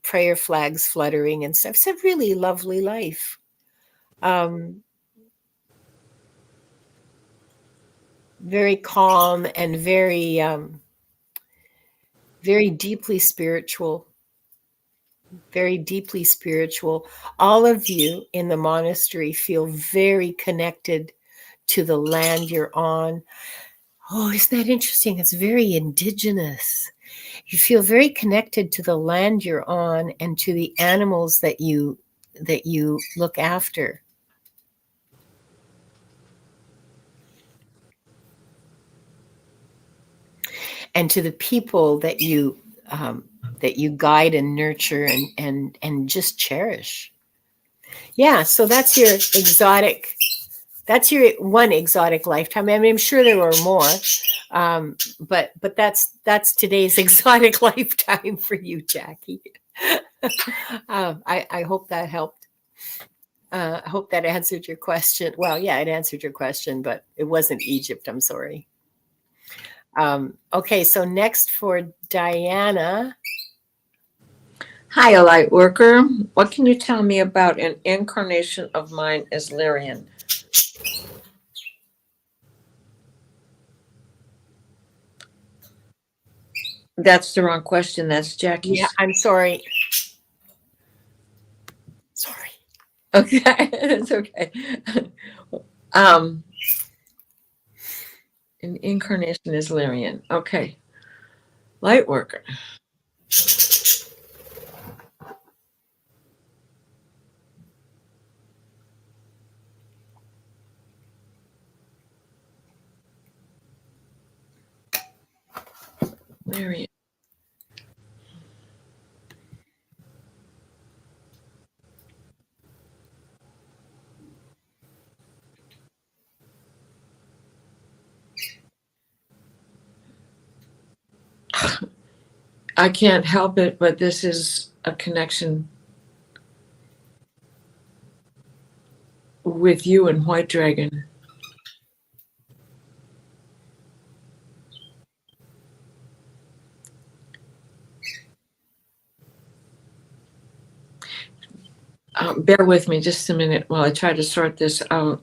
prayer flags fluttering and stuff. It's a really lovely life. Very calm and very, very deeply spiritual. Very deeply spiritual. All of you in the monastery feel very connected to the land you're on. Oh, isn't that interesting? It's very indigenous. You feel very connected to the land you're on and to the animals that you look after. And to the people that you guide and nurture and just cherish. Yeah, so that's your exotic. That's your one exotic lifetime. I mean, I'm sure there are more, but that's today's exotic lifetime for you, Jackie. I hope that helped. I hope that answered your question. Well, yeah, it answered your question, but it wasn't Egypt. I'm sorry. Okay, so next for Diana. Hi, a light worker. What can you tell me about an incarnation of mine as Lyrian? That's the wrong question. That's Jackie's. Yeah, I'm sorry. Sorry. Okay, it's okay. An incarnation is Lyrian. Okay. Light worker. Lyrian. I can't help it, but this is a connection with you and White Dragon. Bear with me just a minute while I try to sort this out.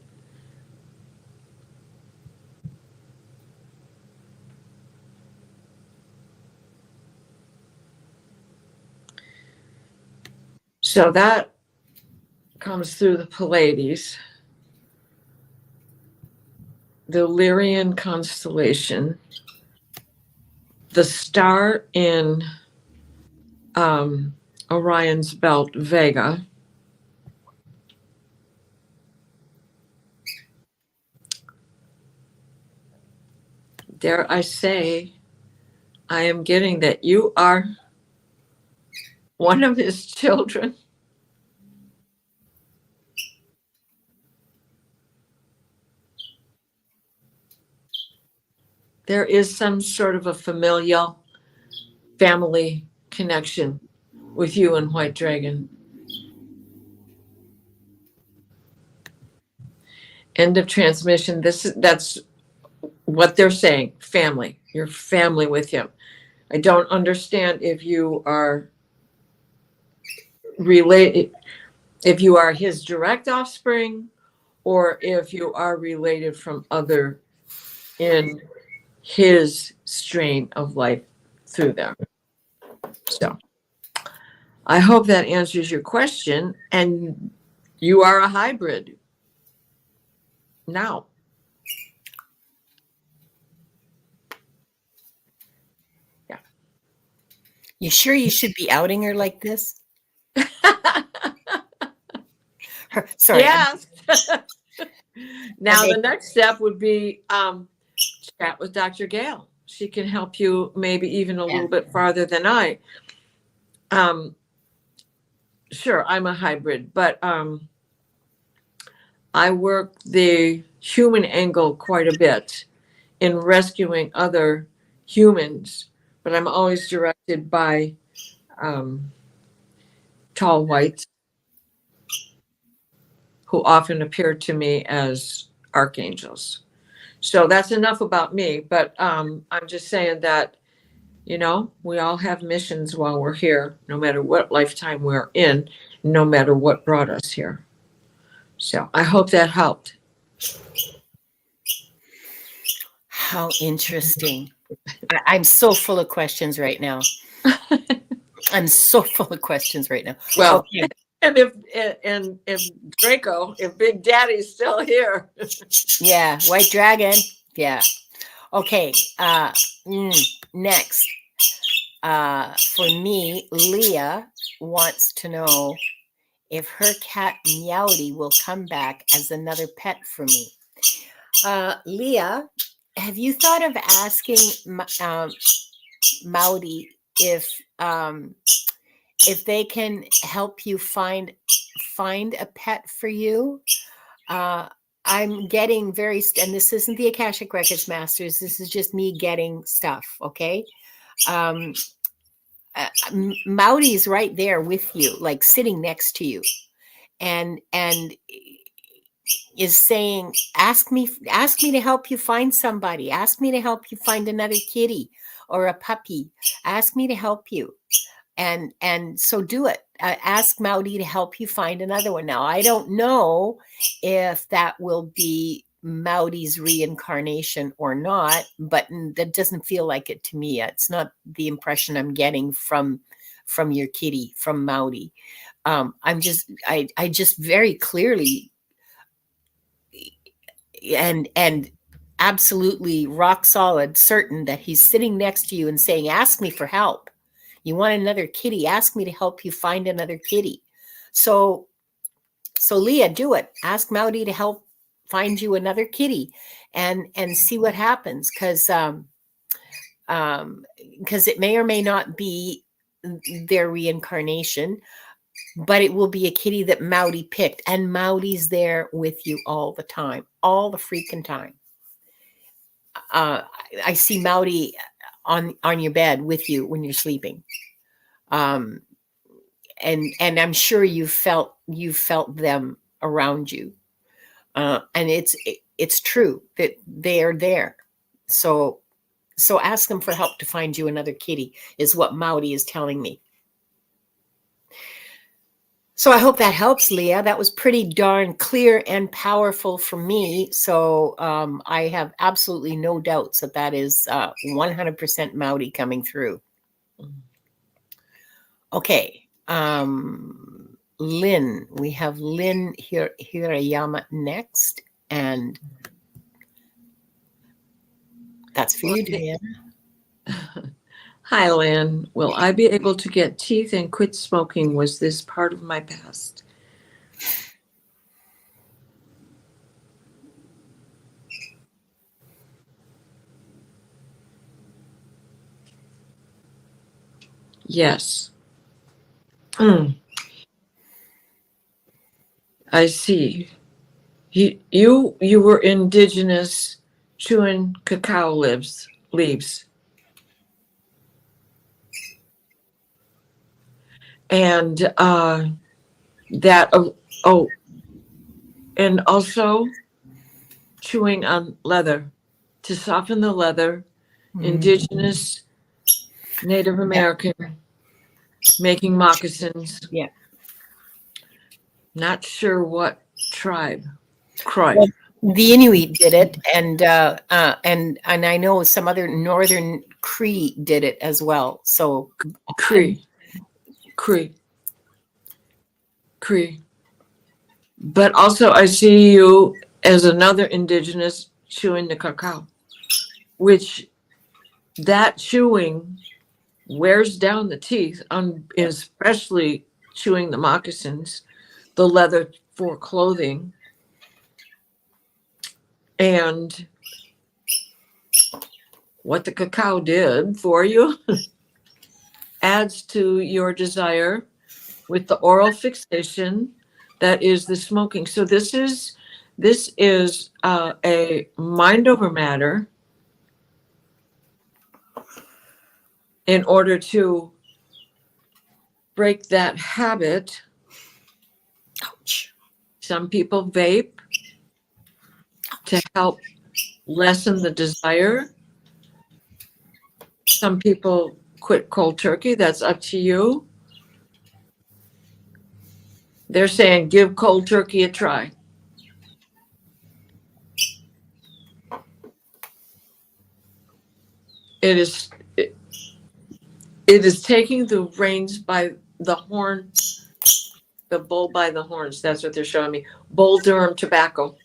So that comes through the Pleiades, the Lyrian constellation, the star in Orion's belt, Vega. Dare I say, I am getting that you are one of his children. there is some sort of a familial family connection with you and White Dragon. End of transmission. That's what they're saying. Family. You're family with him. I don't understand if you are related, if you are his direct offspring, or if you are related from other in his strain of life through them. So I hope that answers your question. And you are a hybrid now. Yeah. You sure you should be outing her like this? Sorry. Yes. Now the next step would be chat with Dr. Gail. She can help you maybe even a little bit farther than I. Sure, I'm a hybrid, but I work the human angle quite a bit in rescuing other humans, but I'm always directed by tall whites who often appear to me as archangels. So that's enough about me, but I'm just saying that, you know, we all have missions while we're here, no matter what lifetime we're in, no matter what brought us here. So I hope that helped. How interesting. I'm so full of questions right now. I'm so full of questions right now. Well, okay. and if Draco, if Big Daddy's still here. Yeah, White Dragon. Yeah. Okay. Next. For me, Leah wants to know if her cat Meowdy will come back as another pet for me. Leah, have you thought of asking Meowdy if they can help you find a pet for you? I'm getting and this isn't the Akashic Records Masters. This is just me getting stuff. Okay. Meowdy's right there with you, like sitting next to you, and is saying, ask me to help you find somebody. Ask me to help you find another kitty or a puppy. Ask me to help you. And so do it. Ask Meowdy to help you find another one. Now, I don't know if that will be Meowdy's reincarnation or not, but that doesn't feel like it to me. It's not the impression I'm getting from your kitty, from Meowdy. I just very clearly and absolutely rock solid certain that he's sitting next to you and saying, ask me for help. You want another kitty? Ask me to help you find another kitty. So Leah, do it. Ask Meowdy to help find you another kitty, and see what happens. Because it may or may not be their reincarnation, but it will be a kitty that Meowdy picked, and Meowdy's there with you all the time, all the freaking time. I see Meowdy on your bed with you when you're sleeping. And I'm sure you felt them around you. And it's true that they are there. So ask them for help to find you another kitty, is what Meowdy is telling me. So I hope that helps, Leah. That was pretty darn clear and powerful for me. So I have absolutely no doubts that is 100% Meowdy coming through. Okay. Lynn. We have Lynn Hirayama next. And that's for you, Diana. Hi, Lynn. Will I be able to get teeth and quit smoking? Was this part of my past? Yes. I see. You were indigenous chewing cacao leaves leaves. And and also chewing on leather to soften the leather, indigenous, Native American, making moccasins. Yeah. Not sure what tribe. Croy. Well, the Inuit did it, and I know some other northern Cree did it as well. So Cree. But also I see you as another indigenous chewing the cacao, which that chewing wears down the teeth, especially chewing the moccasins, the leather for clothing. And what the cacao did for you adds to your desire with the oral fixation that is the smoking. So this is a mind over matter in order to break that habit. ouch. Some people vape to help lessen the desire. Some people quit cold turkey. That's up to you. They're saying give cold turkey a try. It is taking the reins by the horn, the bull by the horns. That's what they're showing me. Bull Durham tobacco.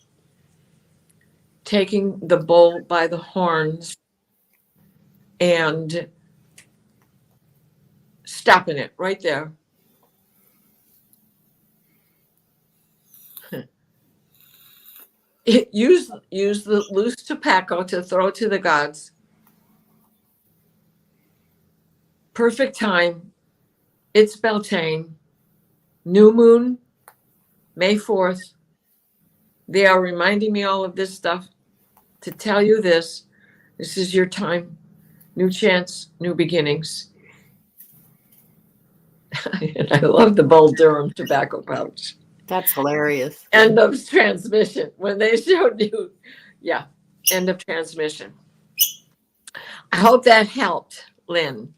Taking the bull by the horns and stopping it right there. Use the loose tobacco to throw to the gods. Perfect time. It's Beltane. New moon, May 4th. They are reminding me all of this stuff to tell you this. This is your time. New chance, new beginnings. And I love the Bull Durham tobacco pouch. That's hilarious. End of transmission. When they showed you, yeah, end of transmission. I hope that helped, Lynn.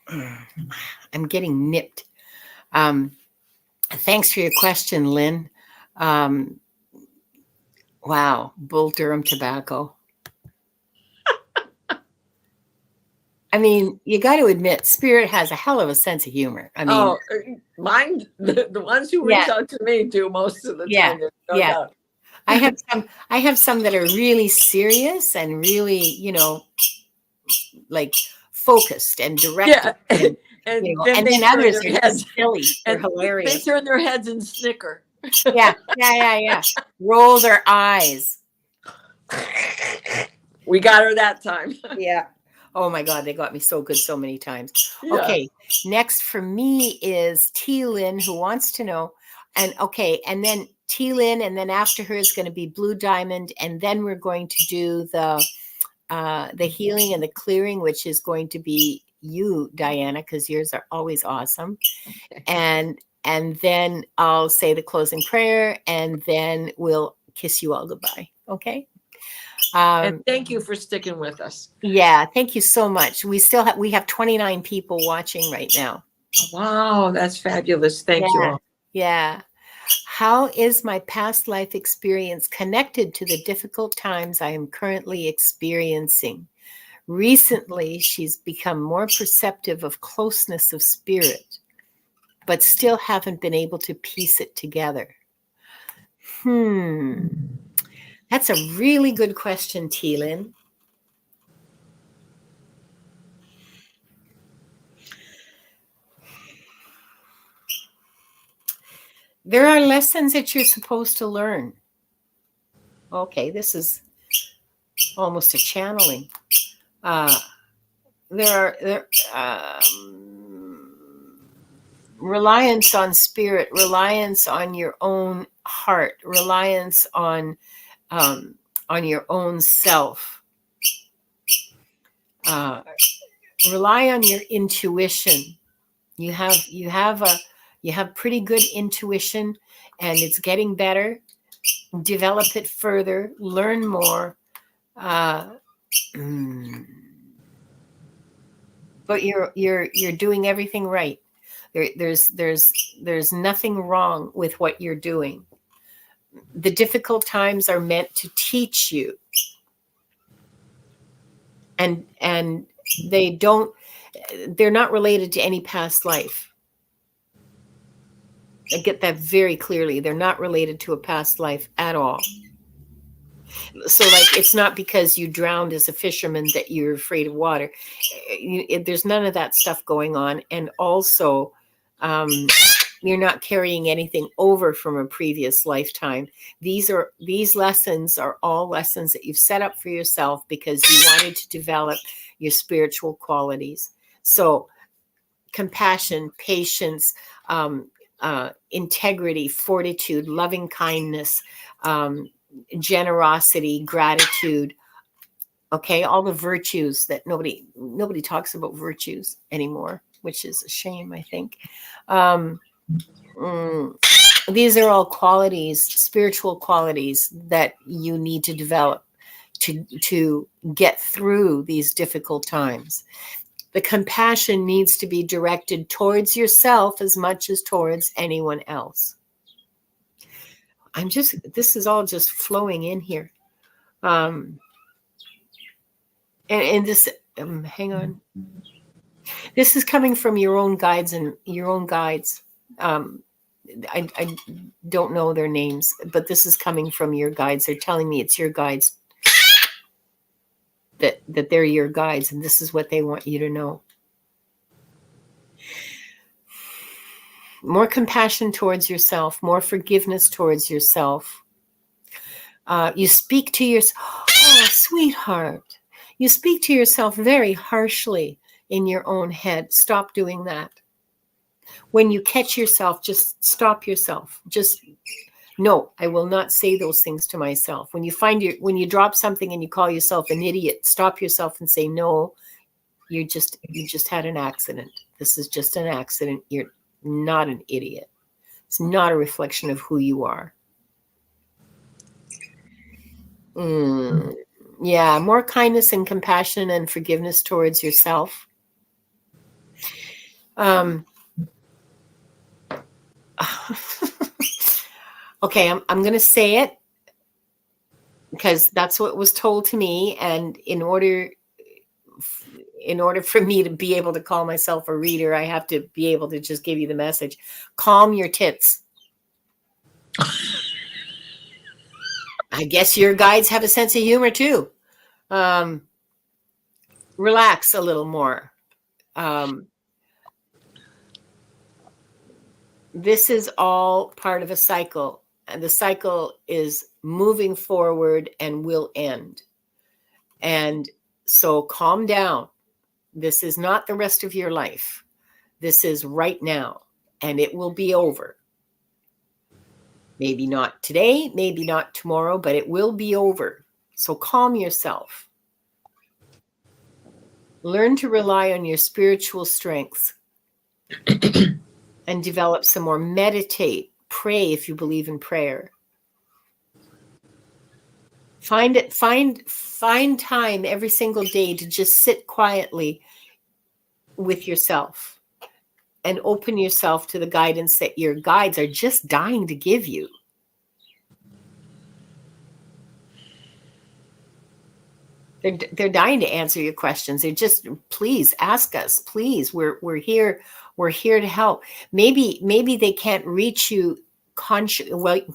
I'm getting nipped. Thanks for your question, Lynn. Wow, Bull Durham tobacco. I mean, you got to admit, Spirit has a hell of a sense of humor. I mean, mine, the ones who reach out to me do most of the time. No doubt. I have some that are really serious and really, like focused and direct. Yeah. And then others are just silly. They're hilarious. They turn their heads and snicker. Yeah. Roll their eyes. We got her that time. Yeah. Oh my God, they got me so good so many times. Yeah. Okay, next for me is T. Lynn, who wants to know, and then T. Lynn, and then after her is going to be Blue Diamond, and then we're going to do the healing and the clearing, which is going to be you, Diana, because yours are always awesome. And then I'll say the closing prayer, and then we'll kiss you all goodbye. Okay. And thank you for sticking with us. Yeah, thank you so much. We have 29 people watching right now. Wow, that's fabulous. Thank you all. Yeah. How is my past life experience connected to the difficult times I am currently experiencing? Recently, she's become more perceptive of closeness of spirit, but still haven't been able to piece it together. That's a really good question, T-Lynn. There are lessons that you're supposed to learn. Okay, this is almost a channeling. Reliance on spirit, reliance on your own heart, reliance on your own self. Rely on your intuition. You have pretty good intuition, and it's getting better. Develop it further. Learn more. But you're doing everything right. There's nothing wrong with what you're doing. The difficult times are meant to teach you, and they're not related to any past life. I get that very clearly. They're not related to a past life at all. So, like, it's not because you drowned as a fisherman that you're afraid of water. There's none of that stuff going on. And also, you're not carrying anything over from a previous lifetime. These lessons are all lessons that you've set up for yourself because you wanted to develop your spiritual qualities. So, compassion, patience, integrity, fortitude, loving kindness, generosity, gratitude. Okay, all the virtues that nobody talks about virtues anymore, which is a shame, I think. These are all qualities, spiritual qualities that you need to develop to get through these difficult times. The compassion needs to be directed towards yourself as much as towards anyone else. This is all just flowing in here. And this, hang on. This is coming from your own guides and your own guides. I don't know their names, but this is coming from your guides. They're telling me it's your guides, that they're your guides, and this is what they want you to know. More compassion towards yourself, more forgiveness towards yourself. You speak to yourself, oh, sweetheart. You speak to yourself very harshly in your own head. Stop doing that. When you catch yourself, just stop yourself. Just, no, I will not say those things to myself. When you drop something and you call yourself an idiot, stop yourself and say, no, you just had an accident. This is just an accident. You're not an idiot. It's not a reflection of who you are. Yeah, more kindness and compassion and forgiveness towards yourself. Okay, I'm going to say it because that's what was told to me, and in order for me to be able to call myself a reader, I have to be able to just give you the message. Calm your tits. I guess your guides have a sense of humor too. Relax a little more. This is all part of a cycle, and the cycle is moving forward and will end. And so calm down. This is not the rest of your life. This is right now, and it will be over. Maybe not today, maybe not tomorrow, but it will be over. So calm yourself. Learn to rely on your spiritual strengths and develop some more. Meditate, pray if you believe in prayer. Find time every single day to just sit quietly with yourself and open yourself to the guidance that your guides are just dying to give you. They're dying to answer your questions. They're just, please ask us. Please, we're here. We're here to help. Maybe they can't reach you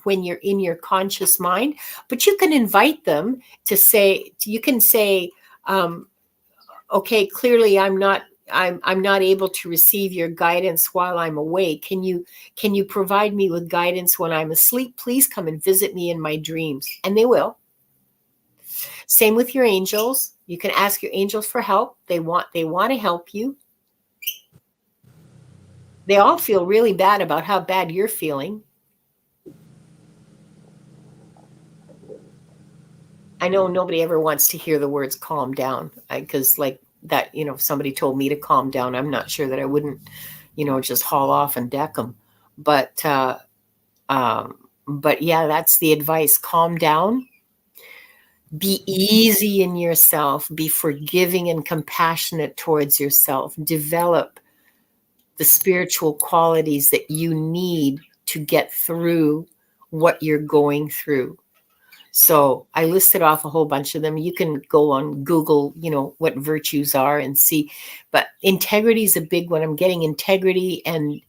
when you're in your conscious mind, but you can invite them to say. You can say, "Okay, clearly I'm not able to receive your guidance while I'm awake. Can you provide me with guidance when I'm asleep? Please come and visit me in my dreams." And they will. Same with your angels. You can ask your angels for help. They want to help you. They all feel really bad about how bad you're feeling. I know nobody ever wants to hear the words calm down, because like that, you know, if somebody told me to calm down, I'm not sure that I wouldn't, you know, just haul off and deck them. But yeah, that's the advice. Calm down. Be easy in yourself. Be forgiving and compassionate towards yourself. Develop the spiritual qualities that you need to get through what you're going through. So I listed off a whole bunch of them. You can go on Google, you know, what virtues are and see. But integrity is a big one. I'm getting integrity and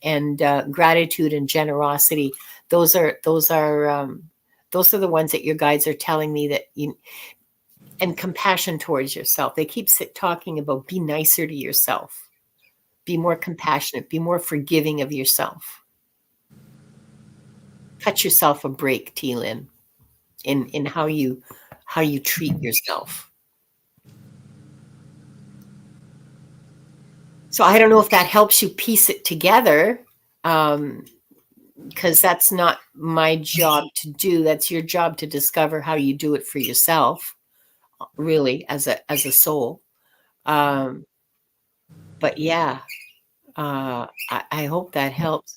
gratitude and generosity. Those are the ones that your guides are telling me that you. And compassion towards yourself. They keep talking about be nicer to yourself, be more compassionate, be more forgiving of yourself. Cut yourself a break, T-Lynn, in how you treat yourself. So I don't know if that helps you piece it together, because that's not my job to do. That's your job to discover how you do it for yourself, really, as a soul. But yeah, I hope that helps.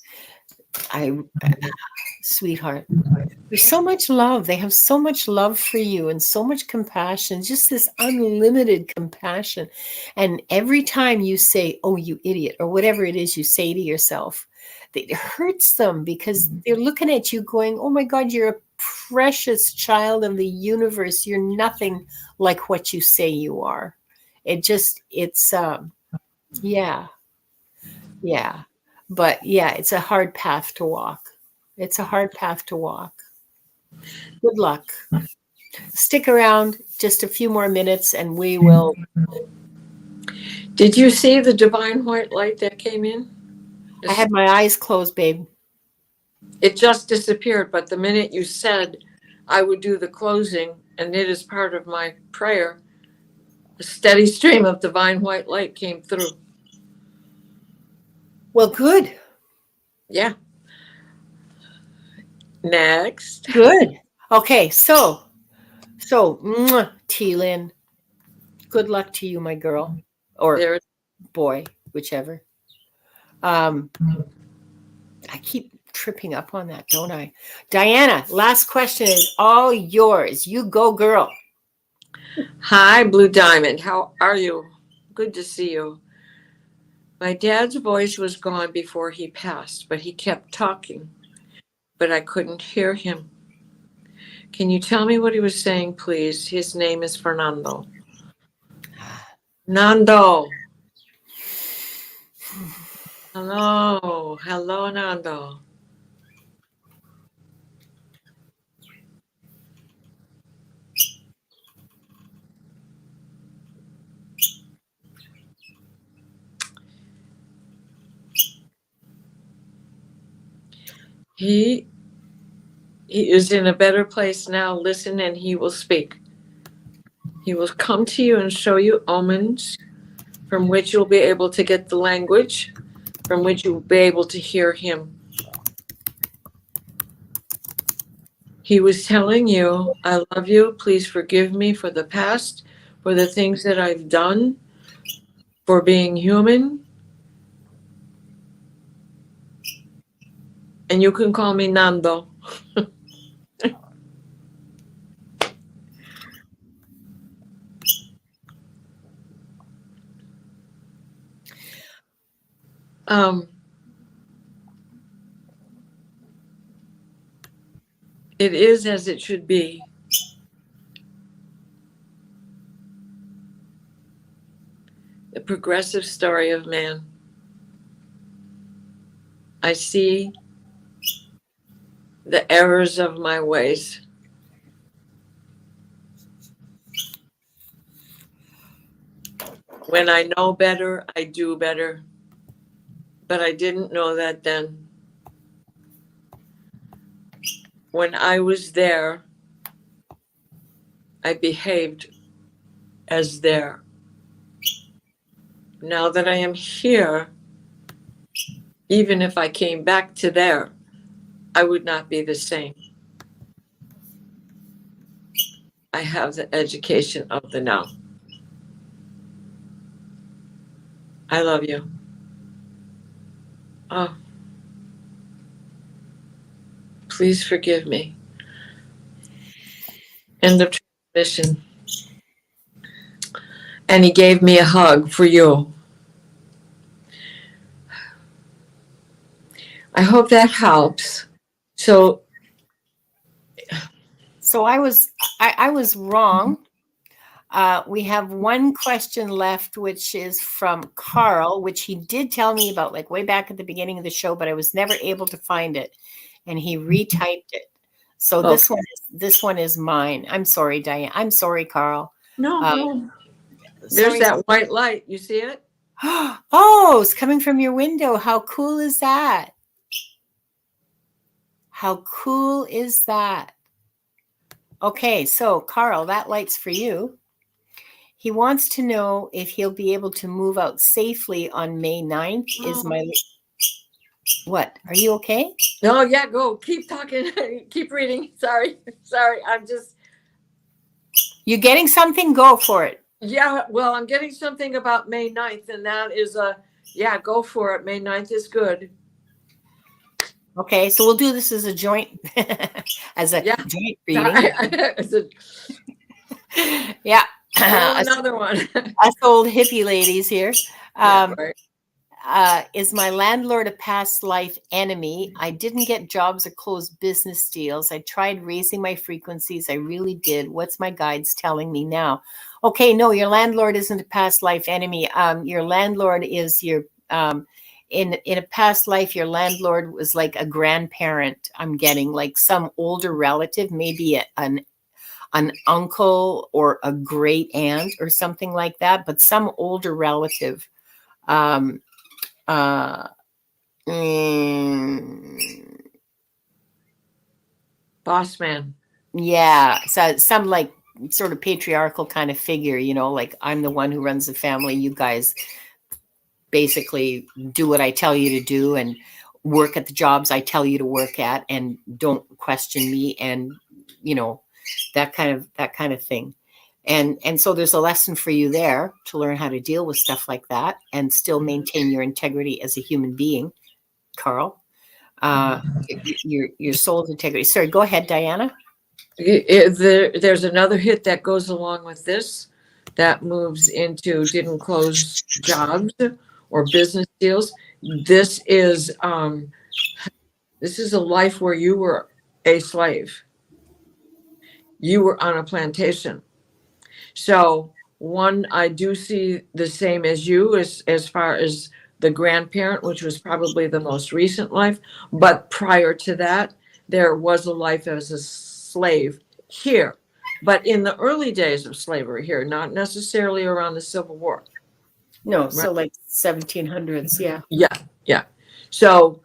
Sweetheart, there's so much love. They have so much love for you and so much compassion, just this unlimited compassion. And every time you say, oh, you idiot, or whatever it is you say to yourself, it hurts them because they're looking at you going, oh my God, you're a precious child of the universe. You're nothing like what you say you are. Yeah. But yeah, it's a hard path to walk. It's a hard path to walk. Good luck. Stick around just a few more minutes and we will. Did you see the divine white light that came in? I had my eyes closed, babe. It just disappeared, but the minute you said I would do the closing, and it is part of my prayer, a steady stream of divine white light came through. Well, good. Yeah. Next. Good. Okay, so T-Lynn, good luck to you, my girl, or There. boy, whichever. I keep tripping up on that, don't I? Diana, last question is all yours. You go, girl. Hi, Blue Diamond. How are you? Good to see you. My dad's voice was gone before he passed, but he kept talking, but I couldn't hear him. Can you tell me what he was saying, please? His name is Fernando. Nando. Hello. Hello, Nando. He is in a better place now. Listen, and he will speak. He will come to you and show you omens from which you'll be able to get the language, from which you'll be able to hear him. He was telling you, I love you. Please forgive me for the past, for the things that I've done, for being human. And you can call me Nando. It is as it should be. The progressive story of man. I see the errors of my ways. When I know better, I do better. But I didn't know that then. When I was there, I behaved as there. Now that I am here, even if I came back to there, I would not be the same. I have the education of the now. I love you. Oh, please forgive me. End of transmission. And he gave me a hug for you. I hope that helps. So I was wrong. We have one question left, which is from Carl, which he did tell me about like way back at the beginning of the show, but I was never able to find it, and he retyped it. So this one is mine. I'm sorry, Diane. I'm sorry, Carl. no. There's Sorry. that white light. You see it? Oh, it's coming from your window. How cool is that? How cool is that? Okay, so Carl, that light's for you. He wants to know if he'll be able to move out safely on May 9th. What? Are you okay? No, yeah, go. Keep talking. Keep reading. Sorry. I'm just. You getting something? Go for it. Yeah, well, I'm getting something about May 9th, and that is go for it. May 9th is good. Okay, so we'll do this as a joint, joint reading. Yeah. Another one. Us old hippie ladies here. Right. Is my landlord a past life enemy? I didn't get jobs or close business deals. I tried raising my frequencies. I really did. What's my guides telling me now? Okay, no, your landlord isn't a past life enemy. Your landlord is your in a past life, your landlord was like a grandparent. I'm getting like some older relative, maybe an uncle or a great aunt or something like that, but some older relative. Boss man. Yeah. So some like sort of patriarchal kind of figure, like I'm the one who runs the family. You guys basically do what I tell you to do and work at the jobs I tell you to work at and don't question me and, that kind of thing. And so there's a lesson for you there to learn how to deal with stuff like that and still maintain your integrity as a human being, Carl. Your soul's integrity. Sorry, go ahead, Diana. There's another hit that goes along with this that moves into didn't close jobs or business deals. This is a life where you were a slave. You were on a plantation. So one, I do see the same as you as far as the grandparent, which was probably the most recent life. But prior to that, there was a life as a slave here. But in the early days of slavery here, not necessarily around the Civil War. No, right? So like 1700s, yeah. Yeah. So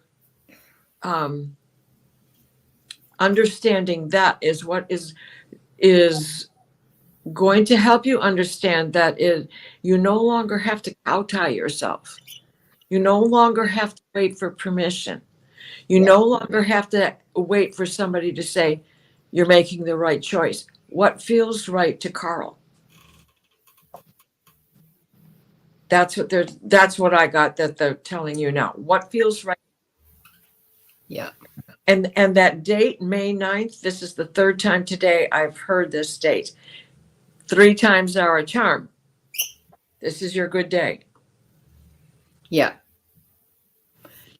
understanding that is what is going to help you understand that you no longer have to cow-tie yourself. You no longer have to wait for permission. You no longer have to wait for somebody to say you're making the right choice. What feels right to Carl? That's what I got that they're telling you now. What feels right? Yeah. And that date, May 9th, this is the third time today I've heard this date. 3 times are a charm. This is your good day. Yeah.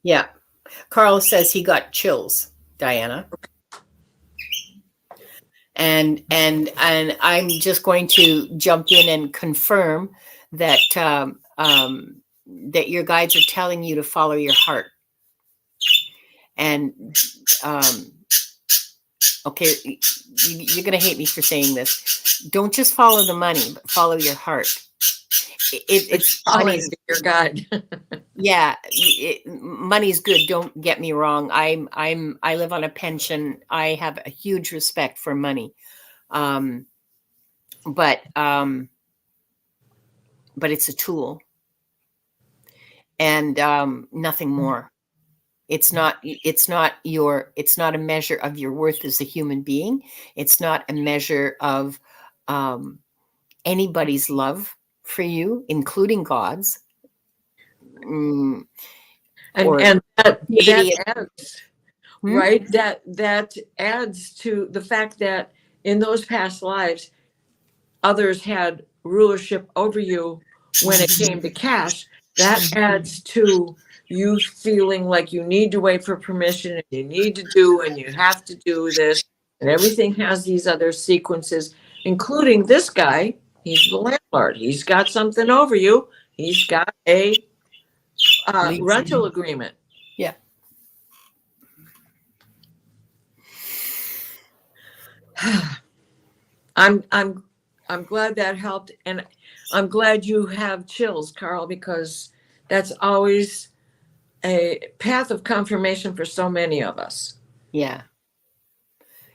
Yeah. Carl says he got chills, Diana. And I'm just going to jump in and confirm that that your guides are telling you to follow your heart. And okay, you're going to hate me for saying this. Don't just follow the money, but follow your heart. It's money's your guide. Yeah, money's good. Don't get me wrong. I live on a pension. I have a huge respect for money, but it's a tool, and nothing more. It's not a measure of your worth as a human being. It's not a measure of anybody's love for you, including God's. mm, And or that Canadian. adds, Hmm? right? That adds to the fact that in those past lives, others had rulership over you when it came to cash. That adds to you feeling like you need to wait for permission and you need to do and you have to do this. And everything has these other sequences, including this guy. He's the landlord. He's got something over you. He's got a Leasing. rental agreement. Yeah. I'm glad that helped, and I'm glad you have chills, Carl, because that's always a path of confirmation for so many of us. Yeah.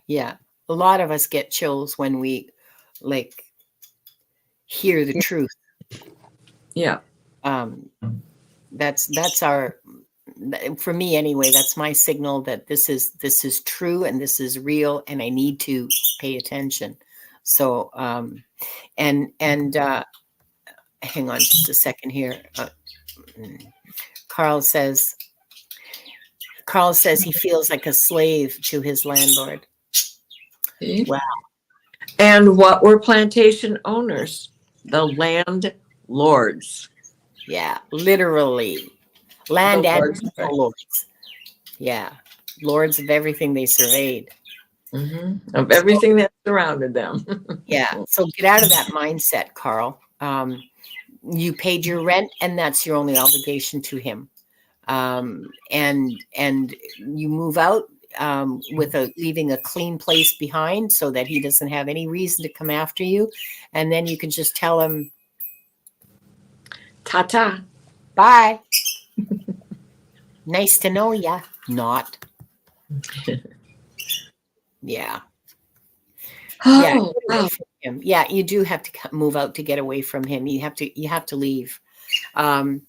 Yeah. A lot of us get chills when we like hear the truth. Yeah. That's our, for me anyway, that's my signal that this is true and this is real and I need to pay attention. So and hang on just a second here. Carl says he feels like a slave to his landlord. Wow. And what were plantation owners? The landlords. Yeah, literally. Land The and lords, people right. lords. Yeah. Lords of everything they surveyed. Of everything that surrounded them. Yeah. So get out of that mindset, Carl. You paid your rent and that's your only obligation to him. And you move out with leaving a clean place behind so that he doesn't have any reason to come after you. And then you can just tell him, Ta-ta. bye. Nice to know ya. Not. Yeah. Yeah. Oh, Get away from him. Yeah, you do have to move out to get away from him. You have to leave. And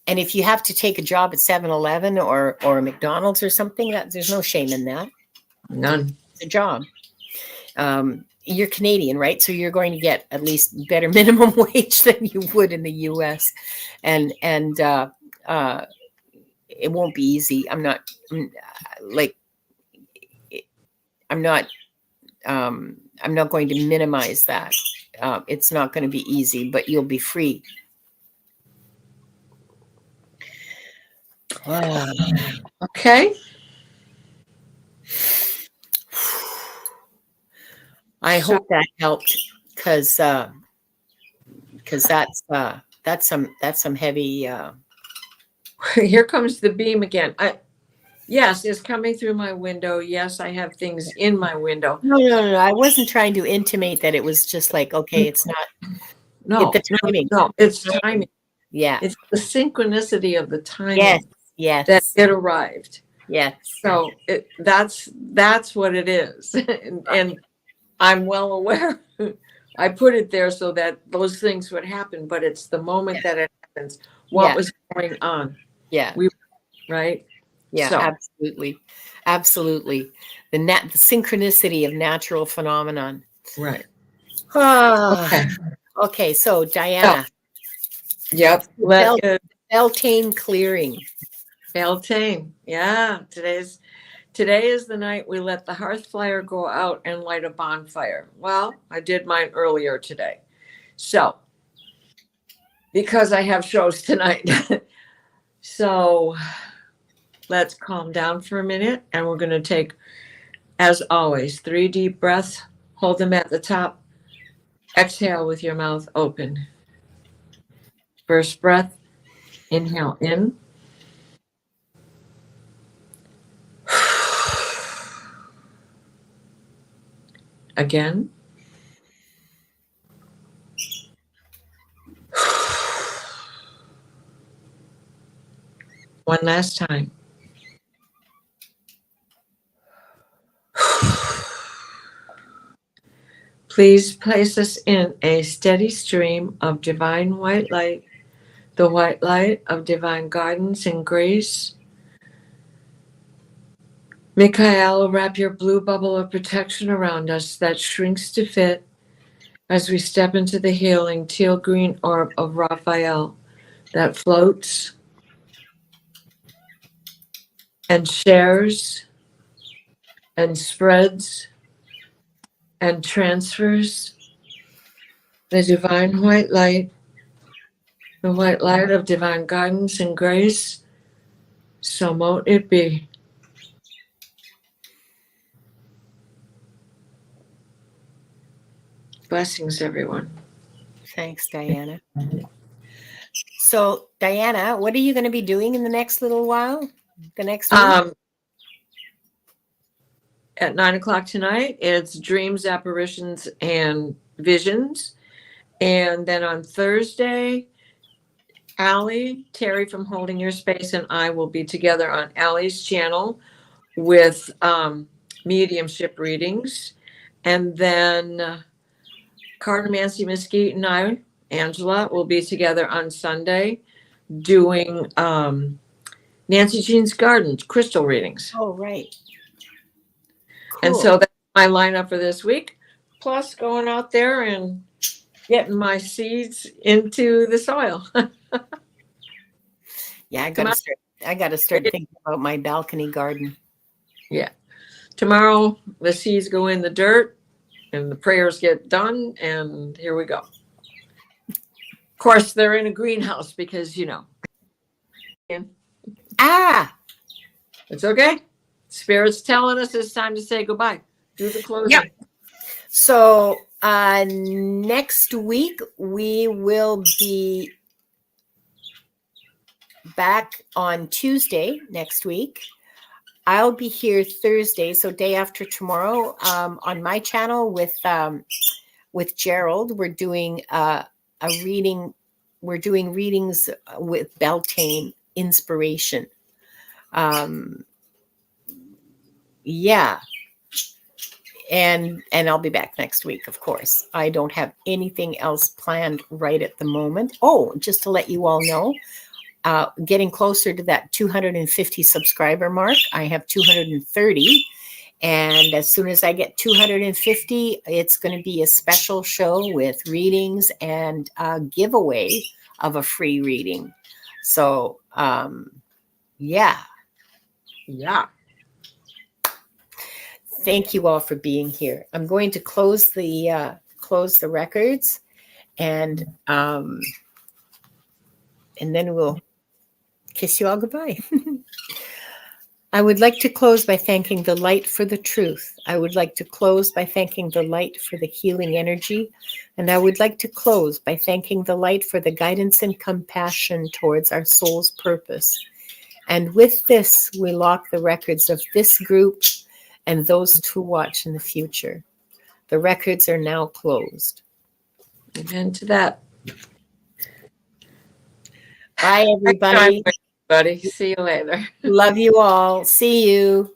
if you have to take a job at 7-Eleven or a McDonald's or something, there's no shame in that. None. It's a job. You're Canadian, right? So you're going to get at least better minimum wage than you would in the U.S. And it won't be easy. I'm not going to minimize that. It's not going to be easy, but you'll be free. Okay. I hope that helped because that's some heavy. Here comes the beam again. Yes, it's coming through my window. Yes, I have things in my window. No. I wasn't trying to intimate that it was just like, okay, it's not. No, the timing. No, it's timing. Yeah. It's the synchronicity of the timing. Yes. That it arrived. Yes. So that's what it is. and I'm well aware. I put it there so that those things would happen, but it's the moment that it happens. What was going on? Yeah. Right? Yeah, so. Absolutely. The synchronicity of natural phenomenon. Right. Okay, so Diana. Yep. Beltane clearing. Beltane. Yeah. Today is the night we let the hearth fire go out and light a bonfire. Well, I did mine earlier today. So, because I have shows tonight. So, let's calm down for a minute and we're going to take, as always, 3 deep breaths. Hold them at the top. Exhale with your mouth open. First breath, inhale in. Again. One last time. Please place us in a steady stream of divine white light, the white light of divine guidance and grace. Michael, wrap your blue bubble of protection around us that shrinks to fit as we step into the healing teal green orb of Raphael that floats and shares and spreads and transfers the divine white light, the white light of divine guidance and grace. So mote it be. Blessings, everyone. Thanks, Diana. So, Diana, what are you going to be doing in the next little while? The next week? At 9:00 tonight, it's dreams, apparitions, and visions. And then on Thursday, Allie, Terry from Holding Your Space, and I will be together on Allie's channel with mediumship readings. And then Carter, Mancy, Mesquite, and I, Angela, will be together on Sunday doing Nancy Jean's Garden crystal readings. Oh, right. Cool. And so that's my lineup for this week. Plus going out there and getting my seeds into the soil. Yeah, I got to start thinking about my balcony garden. Yeah. Tomorrow the seeds go in the dirt and the prayers get done, and here we go. Of course, they're in a greenhouse because, you know. It's okay. Spirit's telling us it's time to say goodbye. Do the closing. Yep. So next week we will be back on Tuesday next week. I'll be here Thursday, so day after tomorrow, on my channel with Gerald. We're doing a reading. We're doing readings with Beltane inspiration. Yeah. And I'll be back next week, of course. I don't have anything else planned right at the moment. Oh, just to let you all know, getting closer to that 250 subscriber mark. I have 230. And as soon as I get 250, it's going to be a special show with readings and a giveaway of a free reading. So, yeah. Yeah. Thank you all for being here. I'm going to close the records, and then we'll kiss you all goodbye. I would like to close by thanking the light for the truth. I would like to close by thanking the light for the healing energy. And I would like to close by thanking the light for the guidance and compassion towards our soul's purpose. And with this, we lock the records of this group and those to watch in the future. The records are now closed. Amen to that. Bye, everybody. Buddy. See you later. Love you all. See you.